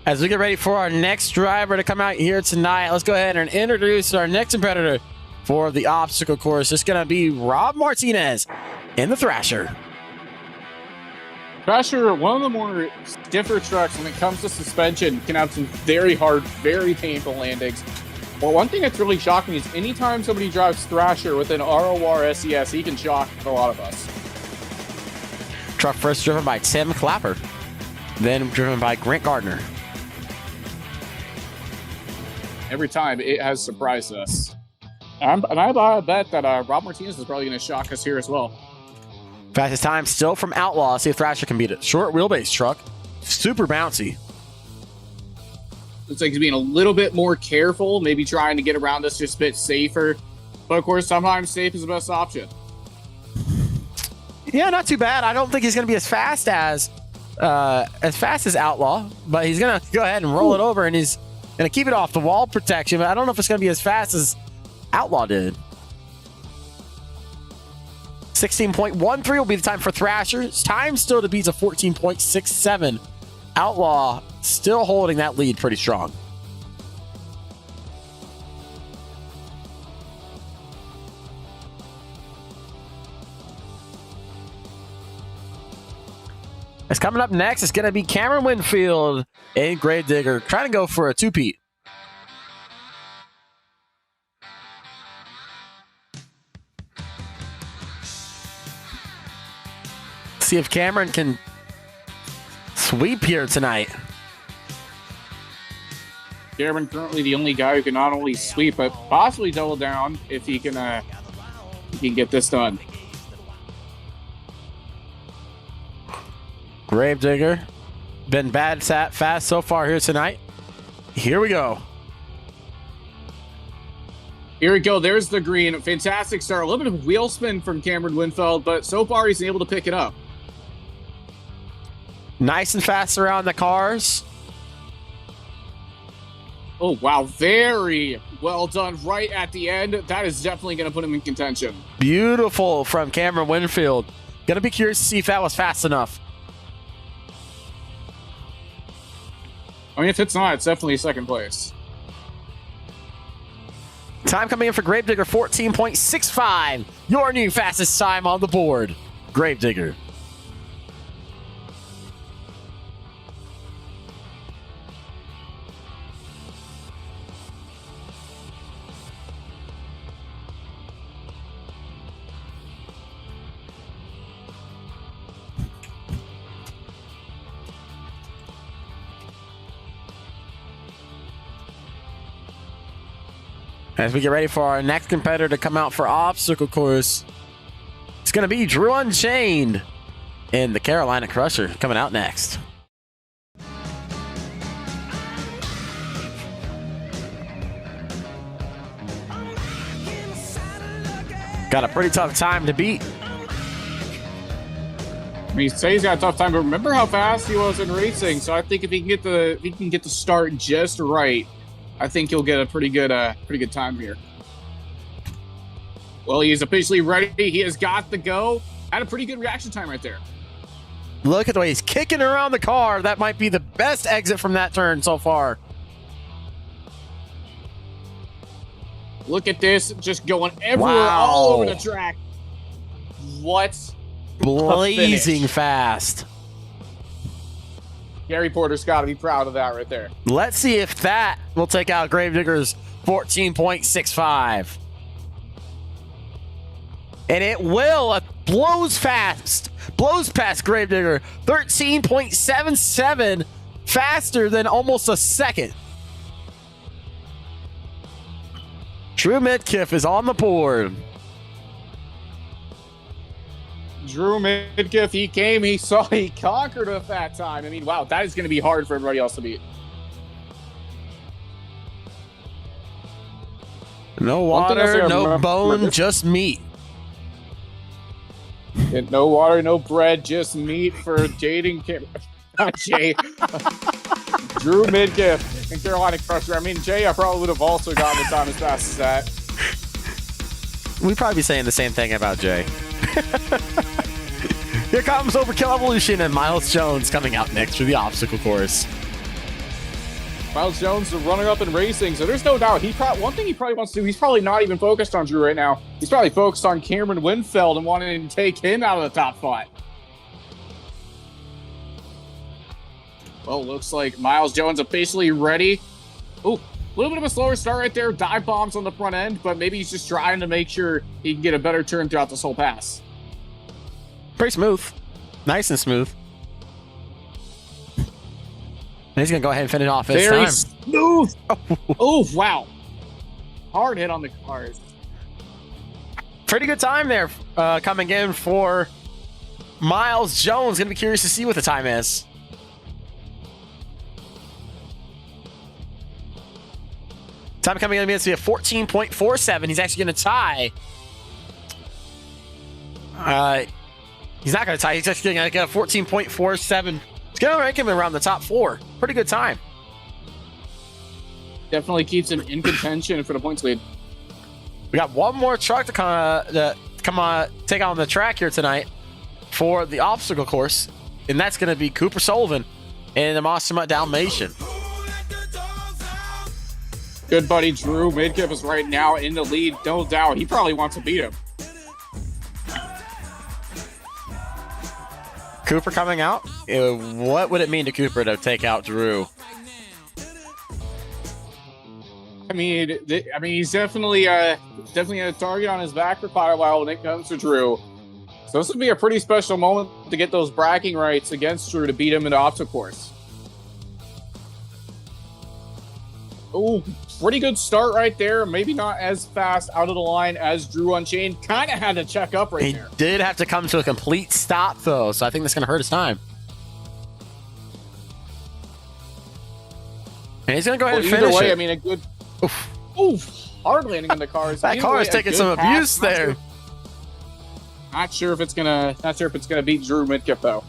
As we get ready for our next driver to come out here tonight, let's go ahead and introduce our next competitor for the obstacle course. It's going to be Rob Martinez in the Thrasher. Thrasher, one of the more stiffer trucks when it comes to suspension, can have some very hard, very painful landings. But one thing that's really shocking is anytime somebody drives Thrasher with an RORSCS, he can shock a lot of us. Truck first driven by Tim Clapper, then driven by Grant Gardner. Every time, it has surprised us. And I bet that Rob Martinez is probably going to shock us here as well. Fastest time still from Outlaw. See if Thrasher can beat it. Short wheelbase truck. Super bouncy. Looks like he's being a little bit more careful, maybe trying to get around us just a bit safer. But of course, sometimes safe is the best option. Yeah, not too bad. I don't think he's going to be as fast as Outlaw, but he's going to go ahead and roll it over, and he's going to keep it off the wall protection. But I don't know if it's going to be as fast as Outlaw did. 16.13 will be the time for Thrasher's. Time still to beat a 14.67. Outlaw still holding that lead pretty strong. It's coming up next. It's going to be Cameron Winfield and Gravedigger trying to go for a two-peat. See if Cameron can sweep here tonight. Cameron currently the only guy who can not only sweep but possibly double down if he can get this done. Gravedigger been bad fast so far here tonight. Here we go. Here we go. There's the green. Fantastic start. A little bit of wheel spin from Cameron Winfield, but so far he's been able to pick it up. Nice and fast around the cars. Oh, wow. Very well done right at the end. That is definitely going to put him in contention. Beautiful from Cameron Winfield. Going to be curious to see if that was fast enough. I mean, if it's not, it's definitely second place. Time coming in for Gravedigger, 14.65. Your new fastest time on the board. Gravedigger. As we get ready for our next competitor to come out for obstacle course, it's going to be Drew Unchained and the Carolina Crusher coming out next. Got a pretty tough time to beat. I mean, he's got a tough time, but remember how fast he was in racing. So I think if he can get the start just right, I think he'll get a pretty good time here. Well, he is officially ready. He has got the go. Had a pretty good reaction time right there. Look at the way he's kicking around the car. That might be the best exit from that turn so far. Look at this, just going everywhere, Wow. all over the track. What? Blazing fast. Gary Porter's got to be proud of that right there. Let's see if that will take out Gravedigger's 14.65. And it will. It blows past Gravedigger. 13.77 faster than almost a second. Drew Midkiff is on the board. Drew Midkiff, he came, he saw, he conquered with that time. I mean, wow, that is going to be hard for everybody else to beat. No One thing I water, say I no remember bone, this- just meat. And no water, no bread, just meat for Jaden Kim. Not Jay. Drew Midkiff and Carolina Crusher. I mean, Jay, I probably would have also gotten the time as fast as that. We'd probably be saying the same thing about Jay. Here comes Overkill Evolution and Miles Jones coming out next for the obstacle course. Miles Jones is running up and racing, so there's no doubt. One thing he probably wants to do, he's probably not even focused on Drew right now. He's probably focused on Cameron Winfield and wanting to take him out of the top 5. Well, looks like Miles Jones officially ready. Ooh, a little bit of a slower start right there. Dive bombs on the front end, but maybe he's just trying to make sure he can get a better turn throughout this whole pass. Pretty smooth. Nice and smooth. And he's going to go ahead and finish off his Very time. smooth. Oh, wow. Hard hit on the cars. Pretty good time there coming in for Miles Jones. Going to be curious to see what the time is. Time coming in is going to be a 14.47. He's actually going to tie. He's not going to tie. He's actually going to get a 14.47. It's going to rank him around the top 4. Pretty good time. Definitely keeps him in contention for the points lead. We got one more truck to come on, take on the track here tonight for the obstacle course, and that's going to be Cooper Sullivan and the Monster Mutt Dalmatian. Good buddy Drew Midkiff is right now in the lead, no doubt. He probably wants to beat him. Cooper coming out. What would it mean to Cooper to take out Drew? I mean, he's definitely a target on his back for quite a while when it comes to Drew. So this would be a pretty special moment to get those bragging rights against Drew to beat him in the obstacle course. Oh, pretty good start right there. Maybe not as fast out of the line as Drew Unchained. Kind of had to check up right there. He did have to come to a complete stop, though, so I think that's going to hurt his time. And he's going to go ahead and finish Either way, it. I mean, a good... Oof. Hard landing on the cars. That car is taking some abuse there. Not sure if it's gonna beat Drew Midkiff though.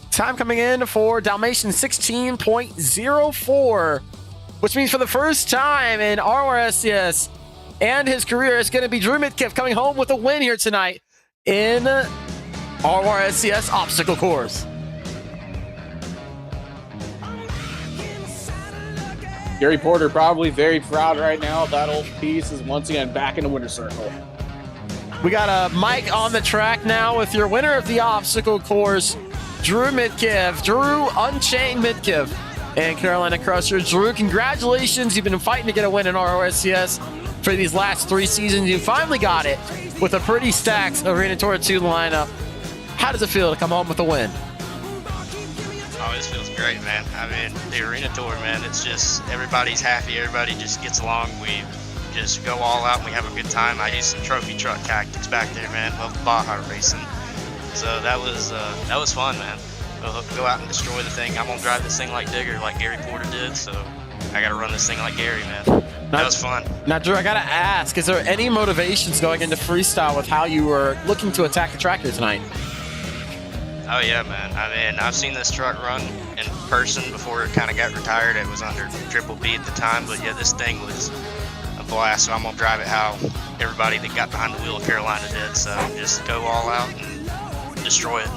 Time coming in for Dalmatian 16.04, which means for the first time in RORSCS and his career, it's going to be Drew Midkiff coming home with a win here tonight in RORSCS obstacle course. Gary Porter probably very proud right now. That old piece is once again back in the winner's circle. We got a mic on the track now with your winner of the obstacle course, Drew Midkiff. Drew Unchained Midkiff and Carolina Crusher. Drew, congratulations. You've been fighting to get a win in RORSCS for these last 3 seasons. You finally got it with a pretty stacked Arena Tour 2 lineup. How does it feel to come home with a win? Oh, this feels great, man. I mean, the Arena Tour, man, it's just everybody's happy. Everybody just gets along. just go all out and we have a good time. I used some trophy truck tactics back there, man. Love Baja racing. So that was fun, man. We'll go out and destroy the thing. I'm gonna drive this thing like Digger, like Gary Porter did. So I gotta run this thing like Gary, man. That was fun. Now, Drew, I gotta ask: is there any motivations going into freestyle with how you were looking to attack the track here tonight? Oh yeah, man. I mean, I've seen this truck run in person before it kind of got retired. It was under Triple B at the time, but yeah, this thing was a blast. So I'm gonna drive it how everybody that got behind the wheel of Carolina did. So just go all out and destroy it.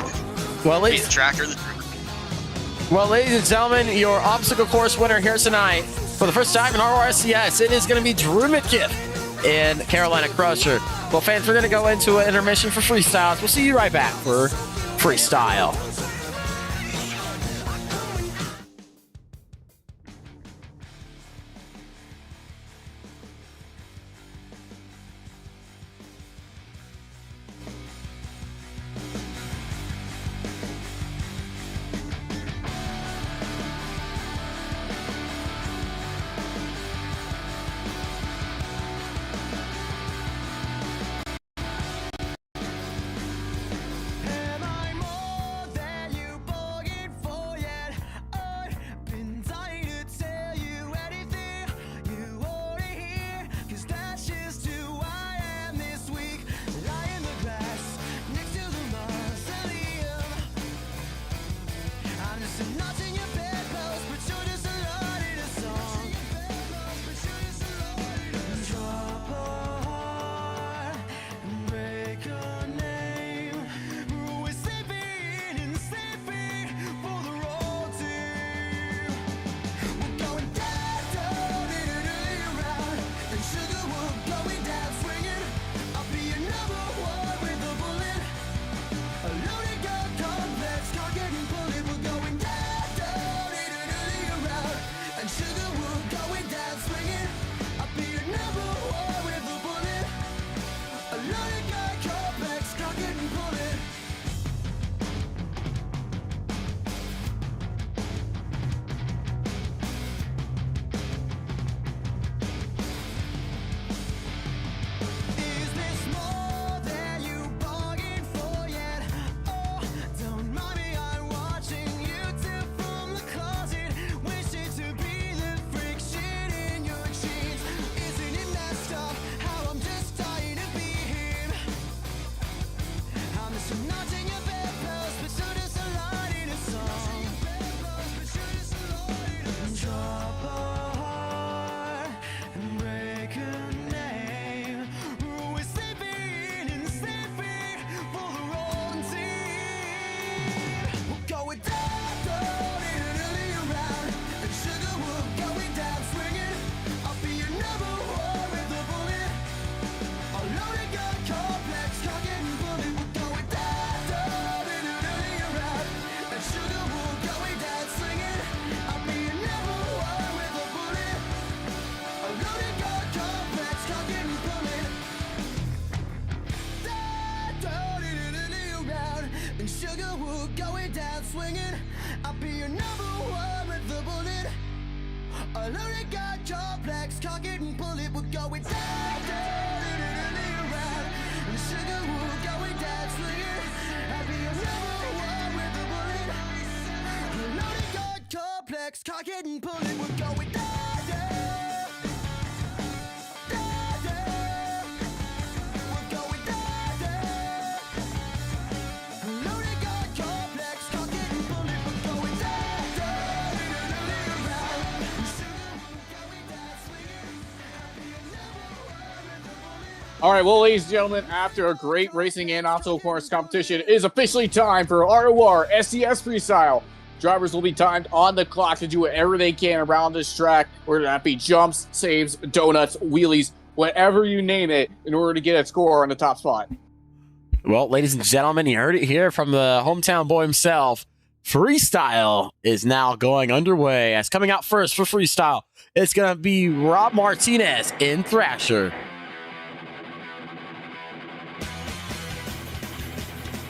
Well, Be the tracker. Well, ladies and gentlemen, your obstacle course winner here tonight for the first time in RORSCS, it is going to be Drew Mitkiff in Carolina Crusher. Well, fans, we're going to go into an intermission for freestyles. We'll see you right back for freestyle. Am I more than you bargained for yet? I've been dying to tell you anything you wanna hear, 'cause that's just who I am this week. Lie in the grass next to the mausoleum. I'm just a notch in your bedpost, but you're just a lot in a song. Drop a heart and break your name. We're sleeping and sleeping for the road team. We're going down, down in an early round, and sugar we're going down swinging. I'll be your number one with a bullet. A loaded gun complex, targeting bullet. We're going down, down in an early round, and sugar we're going down swinging. I'll be your number one with a bullet. A loaded gun complex, targeting bullet. Is this more than you bargained for yet? Oh, don't mind me, I'm watching you tip from the closet, wishing to be the friction in your jeans. Isn't it messed up how I'm just dying to be him? I'm just a notch in your bedpost, but you're just a line in a song. Drop a heart and break a name. We're sleeping and sleeping for the wrong team. We're going down, down in an early round, and sugar we're going down swinging. I'll be your number one with a bullet. A loaded gun complex, targeting bullet. We're going down, down in an early round, and sugar we're going down swinging. I'll be your number one with a bullet. A loaded gun complex, targeting bullet. Down, down in an early round, and sugar we're going down swinging. I'll be your number one with a bullet. A loaded gun complex, targeting bullet. We're going down, down in an early round, and sugar we're going down swinging. I'll be your number one with a bullet. A loaded gun complex, targeting bullet. We're going down, down, down, down. We're going down, down. A loaded gun complex, targeting bullet. We're going down, down in an early round, and sugar we're going down swinging. I'll be your number one with a bullet. All right, well, ladies and gentlemen, after a great racing and obstacle course competition, it is officially time for ROR SCS Freestyle. Drivers will be timed on the clock to do whatever they can around this track, whether that be jumps, saves, donuts, wheelies, whatever you name it, in order to get a score on the top spot. Well, ladies and gentlemen, you heard it here from the hometown boy himself. Freestyle is now going underway. As coming out first for freestyle, it's going to be Rob Martinez in Thrasher.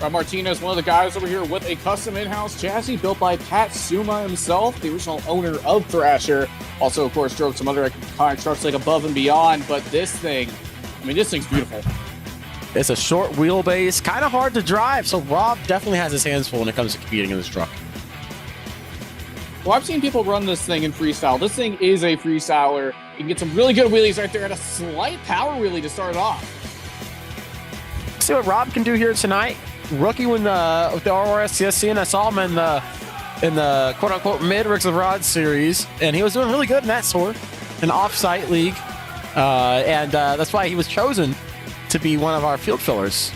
Rob Martinez, one of the guys over here with a custom in-house chassis built by Pat Suma himself, the original owner of Thrasher. Also, of course, drove some other iconic trucks like Above and Beyond, but this thing, I mean, this thing's beautiful. It's a short wheelbase, kind of hard to drive, so Rob definitely has his hands full when it comes to competing in this truck. Well, I've seen people run this thing in freestyle. This thing is a freestyler. You can get some really good wheelies right there and a slight power wheelie to start it off. See what Rob can do here tonight. Rookie with the RORSCS, and I saw him in the quote-unquote mid-Ricks of Rod series, and he was doing really good in that sort, an off-site league, and that's why he was chosen to be one of our field fillers.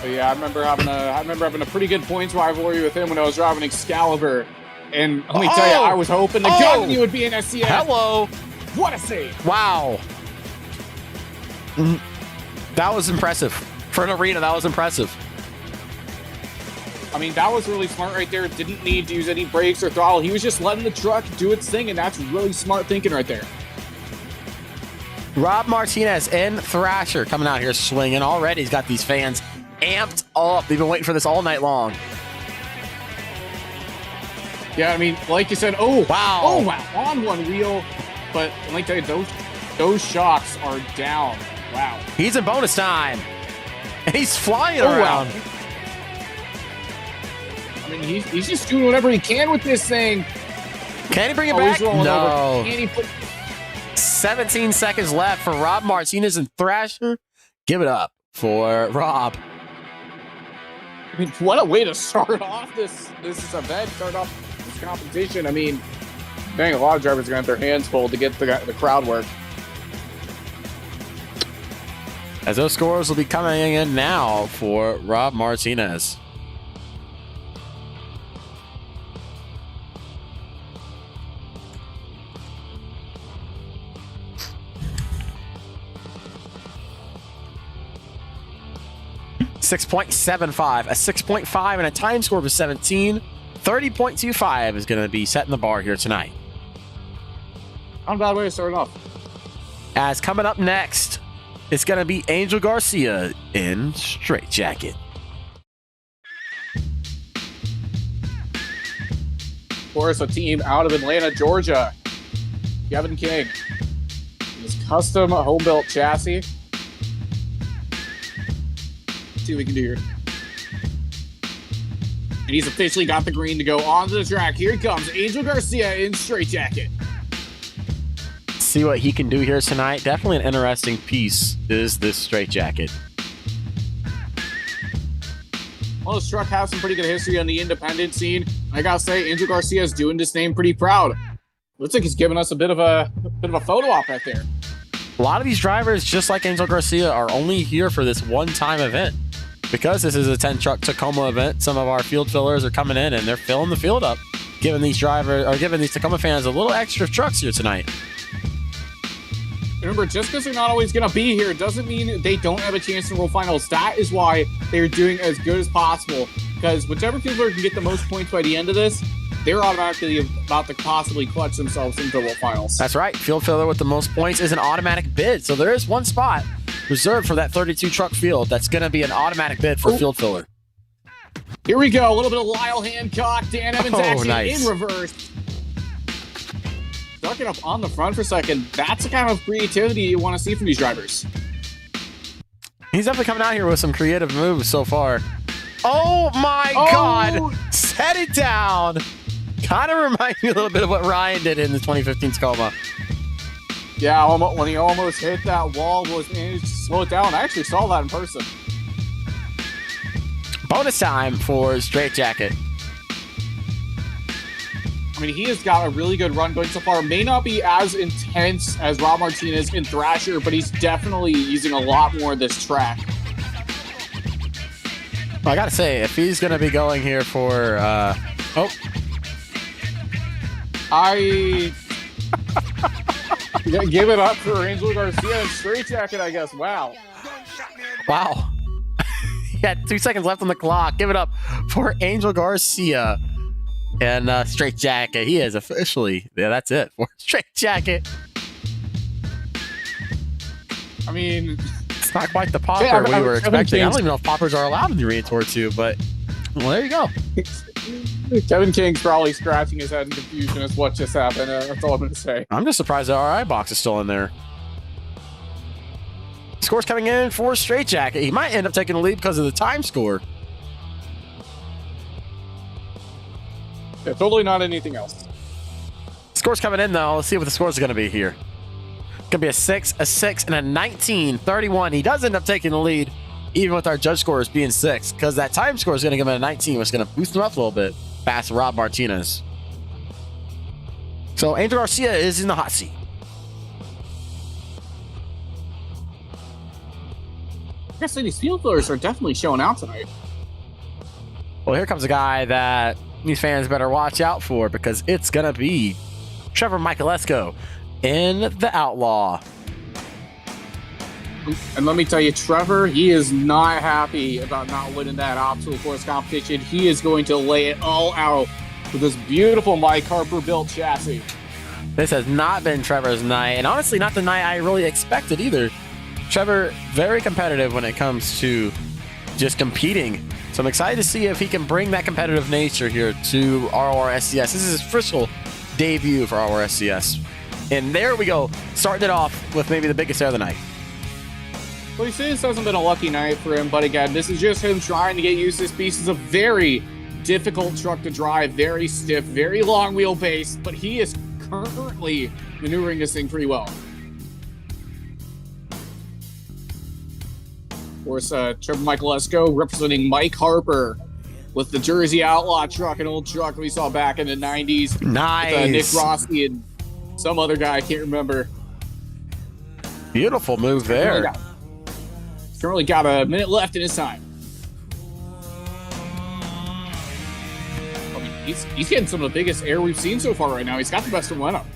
But yeah, I remember having a pretty good points rivalry with him when I was driving Excalibur, and let me tell you, I was hoping to God he would be in SCS. Hello. What a save! Wow. That was impressive. For an arena, that was impressive. I mean, that was really smart right there. Didn't need to use any brakes or throttle. He was just letting the truck do its thing, and that's really smart thinking right there. Rob Martinez and Thrasher coming out here swinging already. He's got these fans amped up. They've been waiting for this all night long. Yeah, I mean, like you said, oh wow, on one wheel, but like I tell you, those shocks are down. Wow. He's in bonus time, and he's flying around. Wow. I mean, he's just doing whatever he can with this thing. Can he bring it back? No. Can he put 17 seconds left for Rob Martinez and Thrasher. Give it up for Rob. I mean, what a way to start off this event, start off this competition. I mean, dang, a lot of drivers are going to have their hands full to get the crowd work. As those scores will be coming in now for Rob Martinez. .75, a 6.5, and a time score of 17. 30.25 is going to be setting the bar here tonight. Not a bad way to start off. As coming up next, it's going to be Angel Garcia in Straight Jacket. Of course, a team out of Atlanta, Georgia. Kevin King. His custom home-built chassis. See what we can do here. And he's officially got the green to go onto the track. Here he comes, Angel Garcia in Straight Jacket. See what he can do here tonight. Definitely an interesting piece is this Straight Jacket. Well, this truck has some pretty good history on the independent scene. I gotta say, Angel Garcia is doing this name pretty proud. Looks like he's giving us a bit of a photo op right there. A lot of these drivers, just like Angel Garcia, are only here for this one-time event. Because this is a 10-truck Tacoma event, some of our field fillers are coming in and they're filling the field up, giving these Tacoma fans a little extra trucks here tonight. Remember, just because they're not always going to be here doesn't mean they don't have a chance to roll finals. That is why they're doing as good as possible. Because whichever field filler can get the most points by the end of this, they're automatically about to possibly clutch themselves into the World Finals. That's right. Field filler with the most points is an automatic bid. So there is one spot reserved for that 32-truck field that's going to be an automatic bid for field filler. Here we go. A little bit of Lyle Hancock. Dan Evans action nice. in reverse. Stuck it up on the front for a second. That's the kind of creativity you want to see from these drivers. He's definitely coming out here with some creative moves so far. Oh, my God. Set it down. Kind of reminds me a little bit of what Ryan did in the 2015 Tacoma. Yeah, when he almost hit that wall, was managed to slow it down. I actually saw that in person. Bonus time for Straight Jacket. I mean, he has got a really good run going so far. May not be as intense as Rob Martinez and Thrasher, but he's definitely using a lot more of this track. Well, I got to say, if he's going to be going here for... Give it up for Angel Garcia and Straight Jacket, I guess. Wow. Wow. He had 2 seconds left on the clock. Give it up for Angel Garcia and Straight Jacket. He is officially... Yeah, that's it for Straight Jacket. I mean... It's not quite the popper we were expecting. I don't even know if poppers are allowed in the Arena Tour 2, but... Well, there you go. Kevin King's probably scratching his head in confusion as what just happened. That's all I'm going to say. I'm just surprised the RI box is still in there. Score's coming in for Straight Jacket. He might end up taking the lead because of the time score. Yeah, totally not anything else. Score's coming in, though. Let's see what the scores are going to be here. It's going to be a 6, a 6, and a 19-31. He does end up taking the lead, even with our judge scores being 6, because that time score is going to give him a 19, which is going to boost him up a little bit past Rob Martinez. So Angel Garcia is in the hot seat. I guess these field fillers are definitely showing out tonight. Well, here comes a guy that these fans better watch out for, because it's going to be Trevor Michalesco in the Outlaw. And let me tell you, Trevor, he is not happy about not winning that obstacle course competition. He is going to lay it all out with this beautiful Mike Harper built chassis. This has not been Trevor's night, and honestly, not the night I really expected either. Trevor, very competitive when it comes to just competing. So I'm excited to see if he can bring that competitive nature here to RORSCS. This is his official debut for RORSCS. And there we go, starting it off with maybe the biggest air of the night. Well, you see, this hasn't been a lucky night for him, but again, this is just him trying to get used to this piece. It's a very difficult truck to drive, very stiff, very long wheelbase, but he is currently maneuvering this thing pretty well. Of course, Trevor Michalesco representing Mike Harper with the Jersey Outlaw truck, an old truck we saw back in the 90s. Nice. With, Nick Rossi and some other guy, I can't remember. Beautiful move there. Currently got a minute left in his time. I mean, he's getting some of the biggest air we've seen so far right now. He's got the best momentum.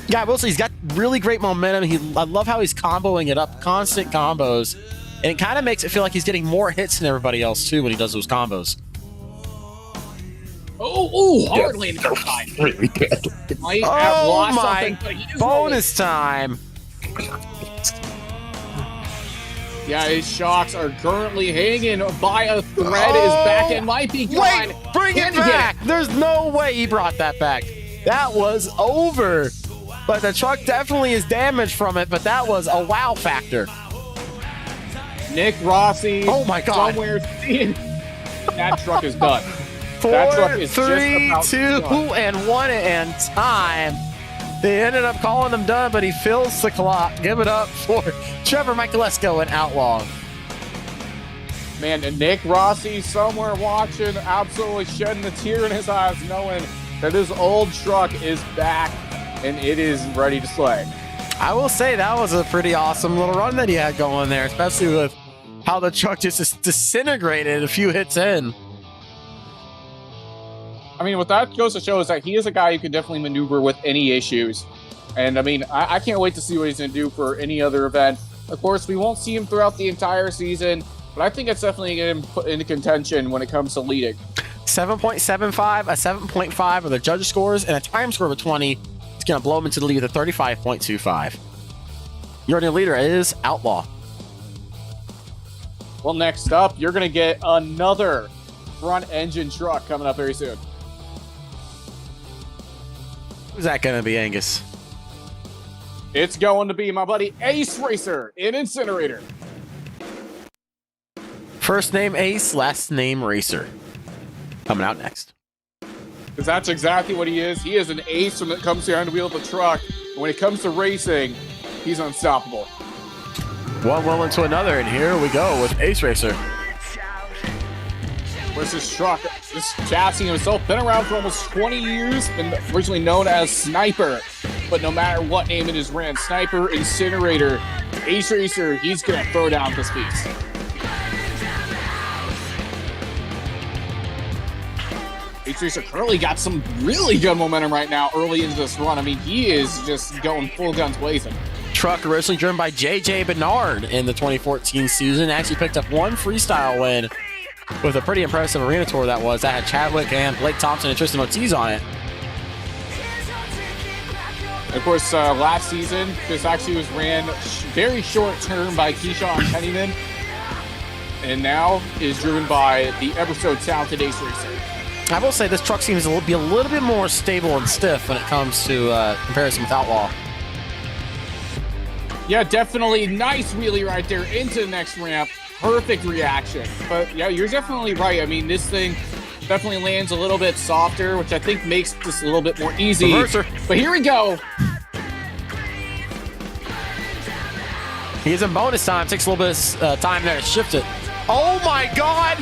Yeah, I will say he's got really great momentum. I love how he's comboing it up, constant combos. And it kind of makes it feel like he's getting more hits than everybody else, too, when he does those combos. Hard landing that time. Really good. Might have lost something, my but he is bonus time. Yeah, his shocks are currently hanging by a thread. His back end might be gone. Wait, bring it back. There's no way he brought that back. That was over. But the truck definitely is damaged from it, but that was a wow factor. Nick Rossi. Oh my God. Somewhere seeing that truck is done. 4, That truck is 3, just 2, about done. and 1, and time. They ended up calling him done, but he fills the clock. Give it up for Trevor Michalesco and Outlaw. Man, and Nick Rossi somewhere watching, absolutely shedding a tear in his eyes, knowing that his old truck is back and it is ready to slay. I will say that was a pretty awesome little run that he had going there, especially with how the truck just disintegrated a few hits in. I mean, what that goes to show is that he is a guy who can definitely maneuver with any issues. And I mean, I can't wait to see what he's going to do for any other event. Of course, we won't see him throughout the entire season, but I think it's definitely going to put into contention when it comes to leading. 7.75, a 7.5 are the judge scores, and a time score of 20. It's going to blow him into the lead with a 35.25. Your new leader is Outlaw. Well, next up, you're going to get another front engine truck coming up very soon. Who's that going to be, Angus? It's going to be my buddy Ace Racer in Incinerator. First name Ace, last name Racer. Coming out next. Because that's exactly what he is. He is an ace when it comes to underwheel of a truck. And when it comes to racing, he's unstoppable. One well into another, and here we go with Ace Racer. Where's this truck? This chassis himself been around for almost 20 years, been originally known as Sniper. But no matter what name it is ran, Sniper, Incinerator, Ace Racer, he's going to throw down this piece. Ace Racer currently got some really good momentum right now early into this run. I mean, he is just going full guns blazing. Truck originally driven by J.J. Bernard in the 2014 season. Actually picked up one freestyle win with a pretty impressive arena tour that was. That had Chadwick and Blake Thompson and Tristan Ortiz on it. Of course, last season, this actually was ran very short term by Keyshawn Pennyman, and now is driven by the ever so talented Ace Racer. I will say this truck seems to be a little bit more stable and stiff when it comes to comparison with Outlaw. Yeah, definitely nice wheelie right there into the next ramp. Perfect reaction. But yeah, you're definitely right. I mean, this thing definitely lands a little bit softer, which I think makes this a little bit more easy. Reverser. But here we go. He's in bonus time. Takes a little bit of time there to shift it. Oh my God!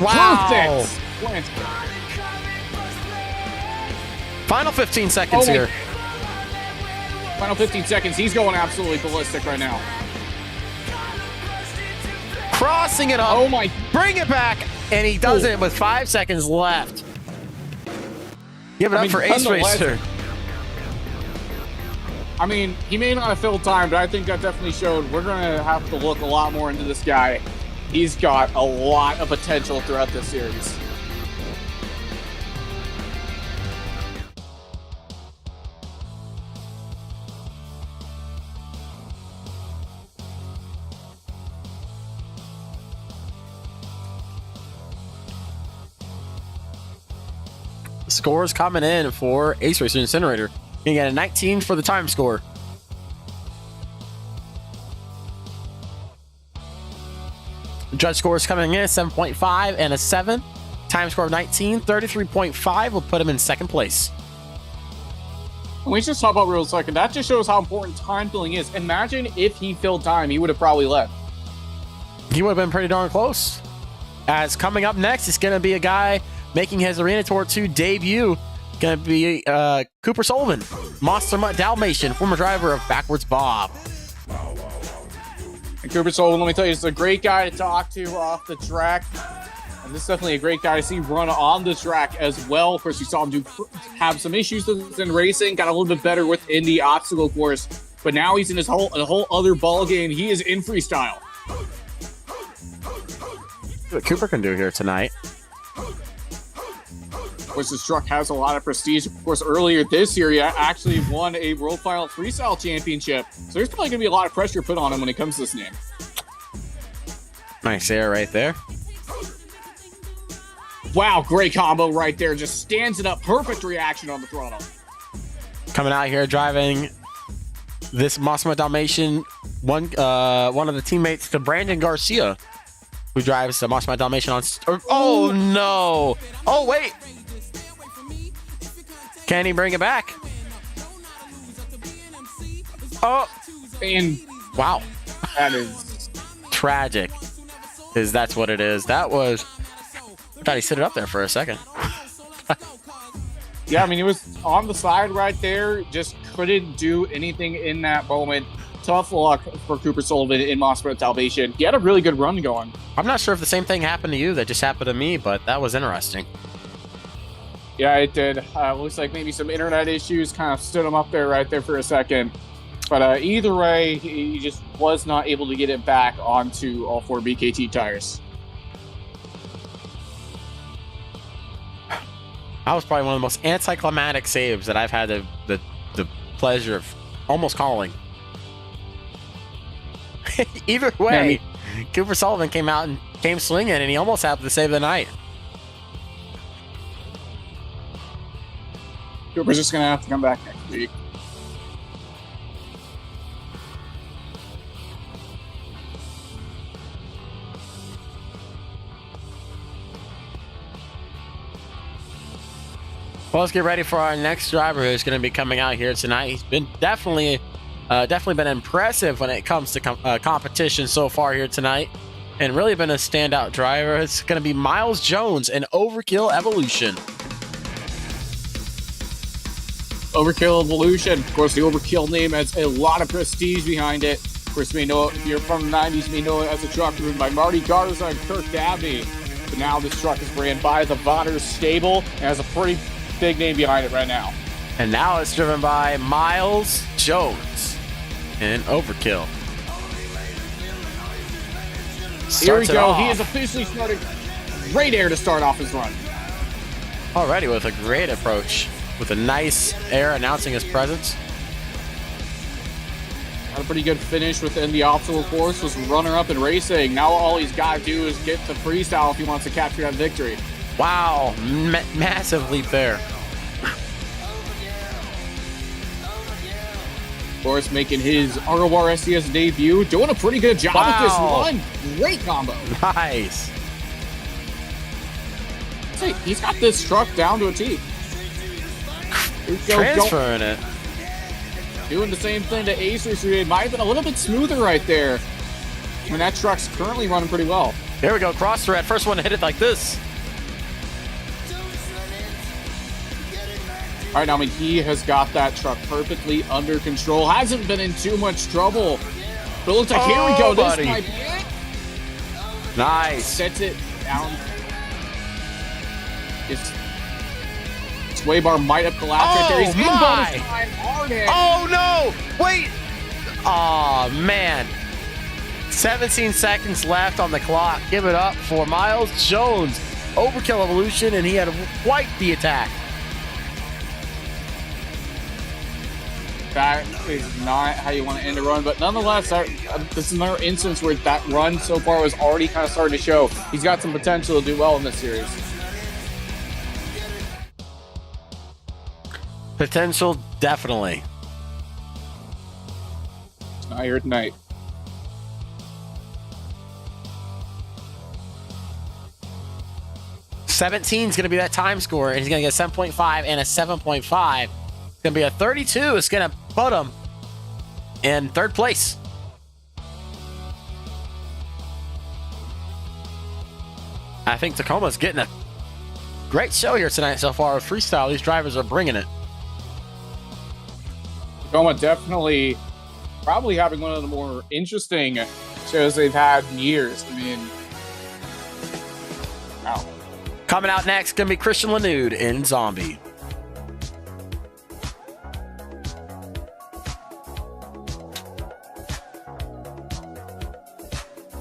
Wow! Perfect. Final 15 seconds here. Final 15 seconds. He's going absolutely ballistic right now. Crossing it up. Oh my. Bring it back. And he does it with 5 seconds left. Give it up for Ace Racer. I mean, he may not have filled time, but I think that definitely showed we're going to have to look a lot more into this guy. He's got a lot of potential throughout this series. Scores coming in for Ace Racer Incinerator. You get a 19 for the time score. Judge scores coming in 7.5 and a 7. Time score of 19. 33.5 will put him in second place. And we just talk about real second. That just shows how important time filling is. Imagine if he filled time, he would have probably led. He would have been pretty darn close. As coming up next is going to be a guy making his Arena Tour 2 debut. Going to be Cooper Sullivan, Monster Mutt Dalmatian, former driver of Backwards Bob. And Cooper Sullivan, let me tell you, he's a great guy to talk to off the track. And this is definitely a great guy to see run on the track as well. Of course, we saw him have some issues in racing, got a little bit better within the obstacle course. But now he's in a whole other ball game. He is in freestyle. What Cooper can do here tonight. Of course, this truck has a lot of prestige. Of course, earlier this year, he actually won a World Final Freestyle Championship. So there's probably going to be a lot of pressure put on him when it comes to this name. Nice air right there. Wow, great combo right there. Just stands it up. Perfect reaction on the throttle. Coming out here driving this Monster Mutt Dalmatian, one of the teammates to Brandon Garcia, who drives the Monster Mutt Dalmatian on... oh, no. Oh, wait. Can he bring it back? Oh. And wow. That is tragic. Because that's what it is. That was... I thought he set it up there for a second. Yeah, I mean, he was on the side right there. Just couldn't do anything in that moment. Tough luck for Cooper Sullivan in Monster Mutt Dalmatian. He had a really good run going. I'm not sure if the same thing happened to you that just happened to me, but that was interesting. Yeah, it did. Looks like maybe some internet issues kind of stood him up there right there for a second. But either way, he just was not able to get it back onto all four BKT tires. That was probably one of the most anticlimactic saves that I've had the pleasure of almost calling. Either way, Cooper Sullivan came out and came swinging, and he almost had the save of the night. Cooper's just going to have to come back next week. Well, let's get ready for our next driver who's going to be coming out here tonight. He's been definitely been impressive when it comes to competition so far here tonight, and really been a standout driver. It's going to be Miles Jones in Overkill Evolution. Overkill Evolution. Of course, the Overkill name has a lot of prestige behind it. Of course, you may know it, if you're from the 90s, you may know it as a truck driven by Marty Garza and Kirk Dabney. But now this truck is ran by the Vonners stable and has a pretty big name behind it right now. And now it's driven by Miles Jones in Overkill. Here we go. He is officially starting. Great air to start off his run. Already with a great approach, with a nice air announcing his presence. Had a pretty good finish within the obstacle course. Was runner-up in racing. Now all he's got to do is get to freestyle if he wants to capture that victory. Wow, massive leap there. Of course, making his RORSCS debut, doing a pretty good job with this run. Great combo. Nice. See, he's got this truck down to a T. Transferring it. Doing the same thing to Acers, who might have been a little bit smoother right there. I mean, that truck's currently running pretty well. Here we go, cross thread. First one to hit it like this. All right, now, I mean, he has got that truck perfectly under control. Hasn't been in too much trouble. But it looks like, here we go. Buddy. This might be it. Nice. Sets it down. It's sway bar might have collapsed right there. He's in bonus time. Hard hit. Oh, no. Wait. Oh, man. 17 seconds left on the clock. Give it up for Miles Jones. Overkill evolution, and he had quite the attack. That is not how you want to end a run, but nonetheless, this is another instance where that run so far was already kind of starting to show. He's got some potential to do well in this series. Potential, definitely. It's not here tonight. $17 is going to be that time score, and he's going to get a 7.5 and a 7.5. It's going to be a 32. It's going to put him in third place. I think Tacoma's getting a great show here tonight so far with Freestyle. These drivers are bringing it. Tacoma definitely probably having one of the more interesting shows they've had in years. I mean, wow. Coming out next, going to be Christian Lanude in Zombie.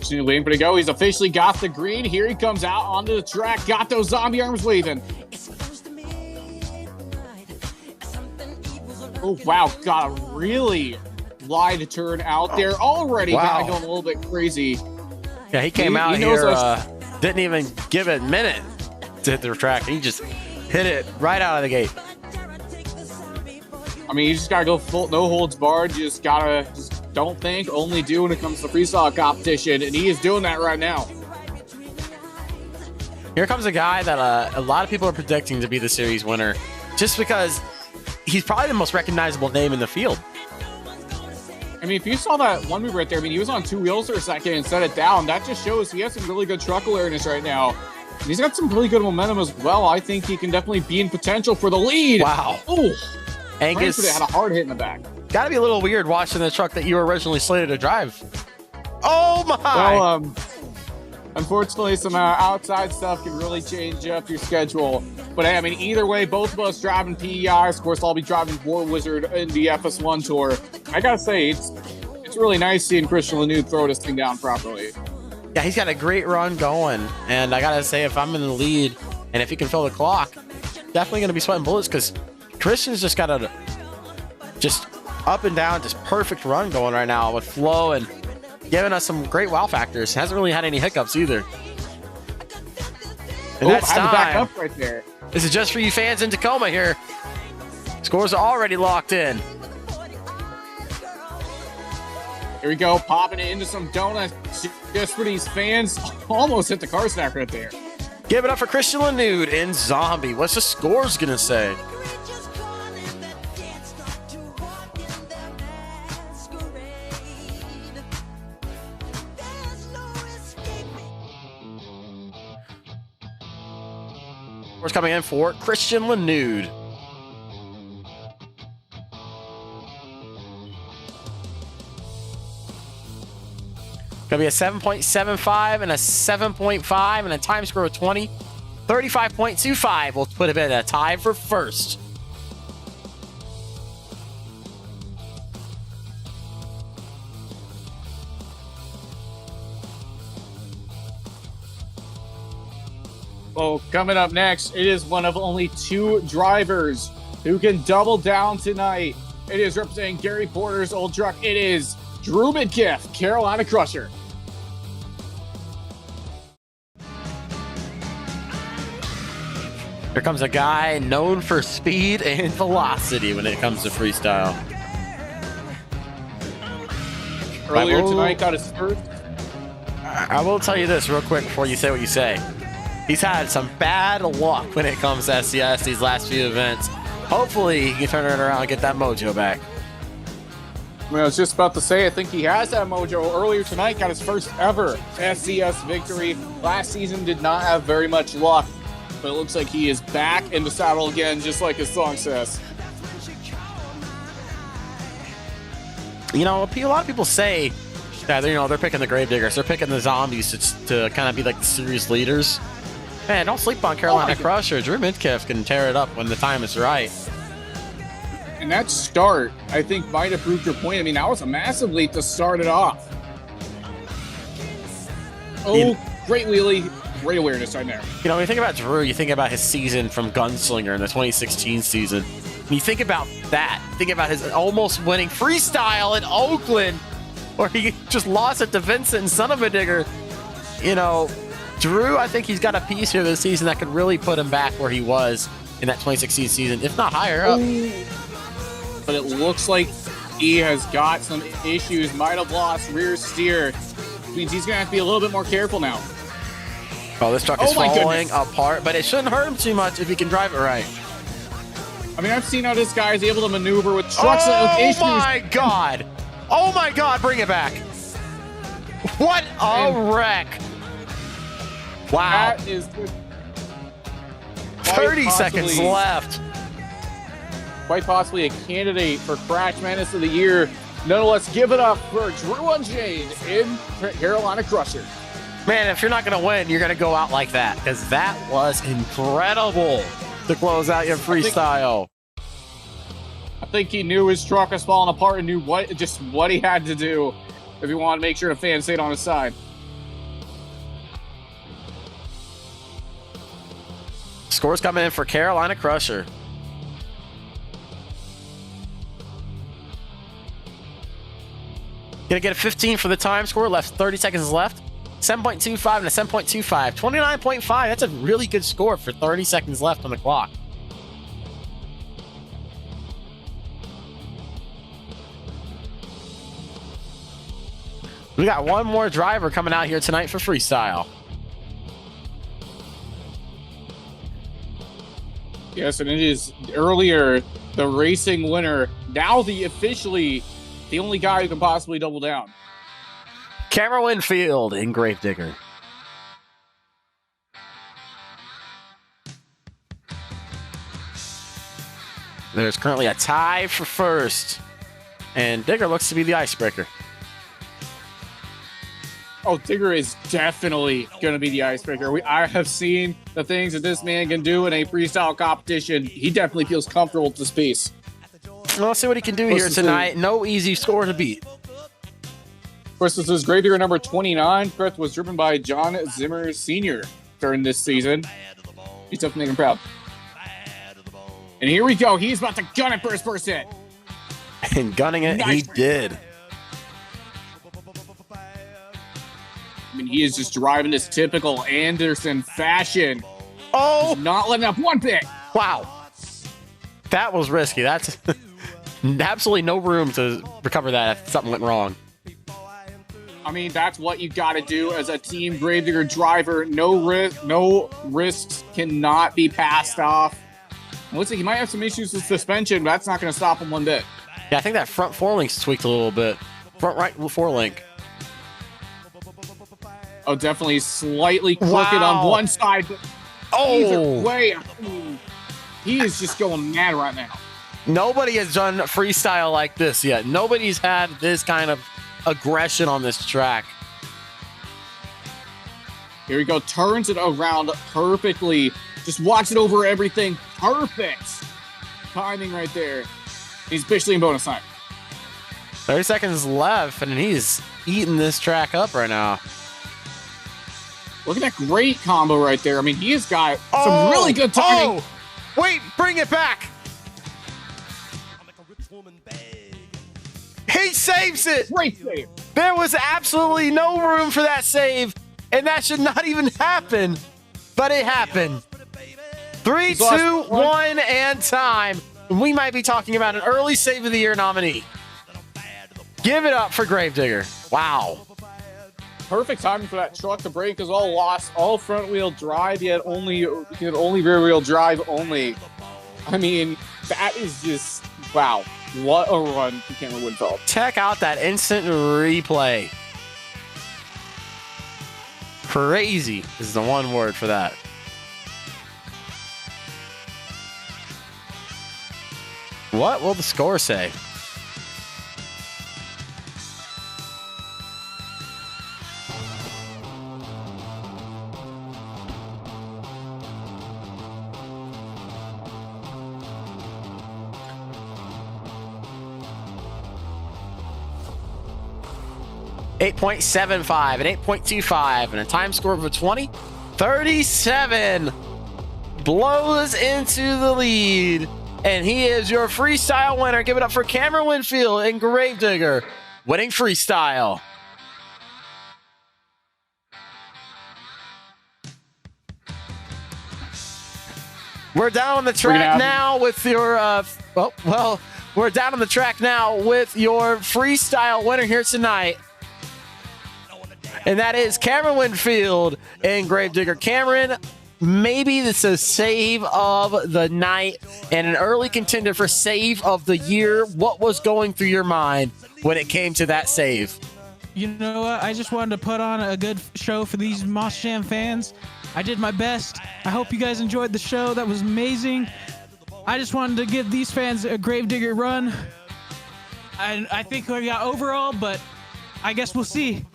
Waiting for it to go. He's officially got the green. Here he comes out onto the track. Got those zombie arms waving. Oh, wow. Got a really wide turn out there. Already kind of going a little bit crazy. Yeah, he came out here, didn't even give it a minute to hit the track. He just hit it right out of the gate. I mean, you just got to go full, no holds barred. You just got to don't think, only do when it comes to freestyle competition, and he is doing that right now. Here comes a guy that a lot of people are predicting to be the series winner, just because he's probably the most recognizable name in the field. I mean, if you saw that one move right there, I mean, he was on two wheels for a second and set it down. That just shows he has some really good truck awareness right now. And he's got some really good momentum as well. I think he can definitely be in potential for the lead. Wow. Oh, Angus had a hard hit in the back. Got to be a little weird watching the truck that you were originally slated to drive. Oh, my. Well, unfortunately, some outside stuff can really change up your schedule. But, I mean, either way, both of us driving PEIs. Of course, I'll be driving War Wizard in the FS1 Tour. I got to say, it's really nice seeing Christian Lanude throw this thing down properly. Yeah, he's got a great run going. And I got to say, if I'm in the lead and if he can fill the clock, definitely going to be sweating bullets because Christian's just got a just up and down, just perfect run going right now with flow and giving us some great wow factors. Hasn't really had any hiccups either. And that's time. Back up right there. This is just for you fans in Tacoma here. Scores are already locked in. Here we go, popping it into some donuts just for these fans. Almost hit the car stack right there. Give it up for Christian Lanude in Zombie. What's the scores gonna say? Scores coming in for Christian Lanude. Gonna be a 7.75 and a 7.5 and a time score of 20. 35.25 will put him in a tie for first. Well, coming up next, it is one of only two drivers who can double down tonight. It is representing Gary Porter's old truck. It is Drew Midkiff, Carolina Crusher. Here comes a guy known for speed and velocity when it comes to freestyle. Earlier tonight, got his first. I will tell you this real quick before you say what you say. He's had some bad luck when it comes to SCS these last few events. Hopefully, he can turn it around and get that mojo back. I mean, I was just about to say, I think he has that mojo. Earlier tonight, got his first ever SCS victory. Last season did not have very much luck, but it looks like he is back in the saddle again, just like his song says. You know, a lot of people say that they're picking the Gravediggers, they're picking the zombies to kind of be like the series leaders. Man, don't sleep on Carolina Crusher. Drew Midkiff can tear it up when the time is right. And that start, I think, might have proved your point. I mean, that was a massive lead to start it off. Oh, great wheelie. Great awareness right there. You know, when you think about Drew, you think about his season from Gunslinger in the 2016 season. When you think about that, think about his almost winning freestyle in Oakland, where he just lost it to Vincent, son of a digger. You know, Drew, I think he's got a piece here this season that could really put him back where he was in that 2016 season, if not higher up. But it looks like he has got some issues. Might have lost rear steer. Means he's going to have to be a little bit more careful now. Oh, this truck is falling apart, but it shouldn't hurt him too much if he can drive it right. I mean, I've seen how this guy is able to maneuver with trucks with issues. Oh, my God. Oh, my God. Bring it back. What a wreck. Wow. That is good. 30 seconds left. Quite possibly a candidate for Crash Madness of the Year. Nonetheless, give it up for Drew Unchained in Carolina Crusher. Man, if you're not going to win, you're going to go out like that, because that was incredible to close out your freestyle. I think he knew his truck was falling apart and knew what he had to do if he wanted to make sure the fans stayed on his side. Scores coming in for Carolina Crusher. Gonna get a 15 for the time score. Left 30 seconds left. 7.25 and a 7.25. 29.5. That's a really good score for 30 seconds left on the clock. We got one more driver coming out here tonight for freestyle. Yes, and it is earlier the racing winner. Now officially the only guy who can possibly double down. Cameron Winfield in Gravedigger. There's currently a tie for first, and Digger looks to be the icebreaker. Oh, Digger is definitely going to be the icebreaker. I have seen the things that this man can do in a freestyle competition. He definitely feels comfortable with this piece. Well, let's see what he can do here tonight. No easy score to beat. Of course, this is Gravedigger number 29. Fifth was driven by John Zimmer Sr. during this season. He's definitely making him proud. And here we go. He's about to gun it for his first hit. And gunning it, nice. He did. I mean, he is just driving this typical Anderson fashion. Oh! Just not letting up one bit. Wow. That was risky. That's absolutely no room to recover that if something went wrong. I mean, that's what you got to do as a Team Gravedigger driver. No risks cannot be passed off. It looks like he might have some issues with suspension, but that's not going to stop him one bit. Yeah, I think that front forelink's tweaked a little bit. Front right forelink. Oh, definitely slightly crooked on one side. But either way, he is just going mad right now. Nobody has done freestyle like this yet. Nobody's had this kind of aggression on this track. Here we go. Turns it around perfectly. Just watch it over everything. Perfect timing right there. He's officially in bonus time. 30 seconds left, and he's eating this track up right now. Look at that great combo right there. I mean, he has got some really good timing. Oh, wait, bring it back. He saves it. Great save. There was absolutely no room for that save, and that should not even happen, but it happened. 3, He's lost 2, 1, and time. We might be talking about an early Save of the Year nominee. Give it up for Gravedigger. Wow. Perfect timing for that truck. The brake is all lost, all front wheel drive, yet only rear wheel drive only. I mean, that is just, wow. What a run from Cameron Winfield. Check out that instant replay. Crazy is the one word for that. What will the score say? .75 and 8.25 and a time score of a 20:37 blows into the lead, and he is your freestyle winner. Give it up for Cameron Winfield and Gravedigger winning freestyle. We're down on the track now with your we're down on the track now with your freestyle winner here tonight. And that is Cameron Winfield and Gravedigger. Cameron, maybe this is save of the night and an early contender for save of the year. What was going through your mind when it came to that save? You know what? I just wanted to put on a good show for these Moss Jam fans. I did my best. I hope you guys enjoyed the show. That was amazing. I just wanted to give these fans a Gravedigger run. I think we got overall, but I guess we'll see.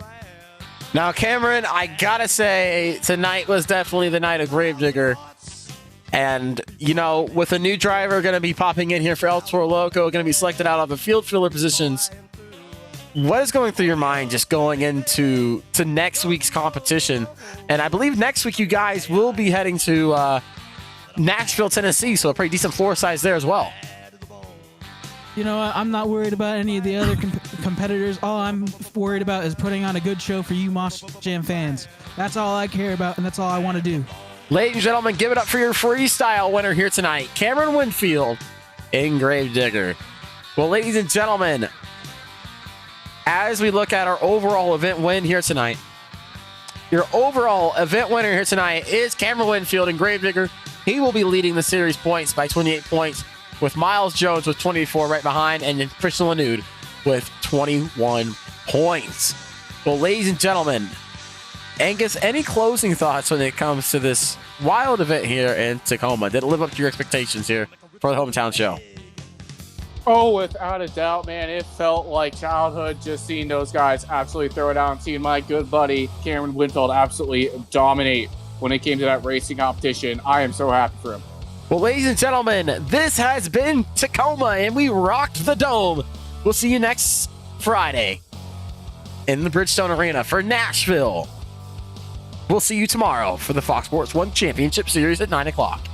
Now, Cameron, I gotta say, tonight was definitely the night of Gravedigger. And, you know, with a new driver going to be popping in here for El Toro Loco, going to be selected out of the field filler positions, what is going through your mind just going into next week's competition? And I believe next week you guys will be heading to Nashville, Tennessee, so a pretty decent floor size there as well. You know what? I'm not worried about any of the other competitors. All I'm worried about is putting on a good show for you Moss Jam fans. That's all I care about, and that's all I want to do. Ladies and gentlemen, give it up for your freestyle winner here tonight, Cameron Winfield and Gravedigger. Well, ladies and gentlemen, as we look at our overall event win here tonight, your overall event winner here tonight is Cameron Winfield and Gravedigger. He will be leading the series points by 28 points, with Miles Jones with 24 right behind, and then Christian Lanud with 21 points. Well, ladies and gentlemen, Angus, any closing thoughts when it comes to this wild event here in Tacoma? Did it live up to your expectations here for the hometown show? Oh, without a doubt, man. It felt like childhood just seeing those guys absolutely throw it out and seeing my good buddy Cameron Winfield absolutely dominate when it came to that racing competition. I am so happy for him. Well, ladies and gentlemen, this has been Tacoma, and we rocked the dome. We'll see you next Friday in the Bridgestone Arena for Nashville. We'll see you tomorrow for the Fox Sports 1 Championship Series at 9 o'clock.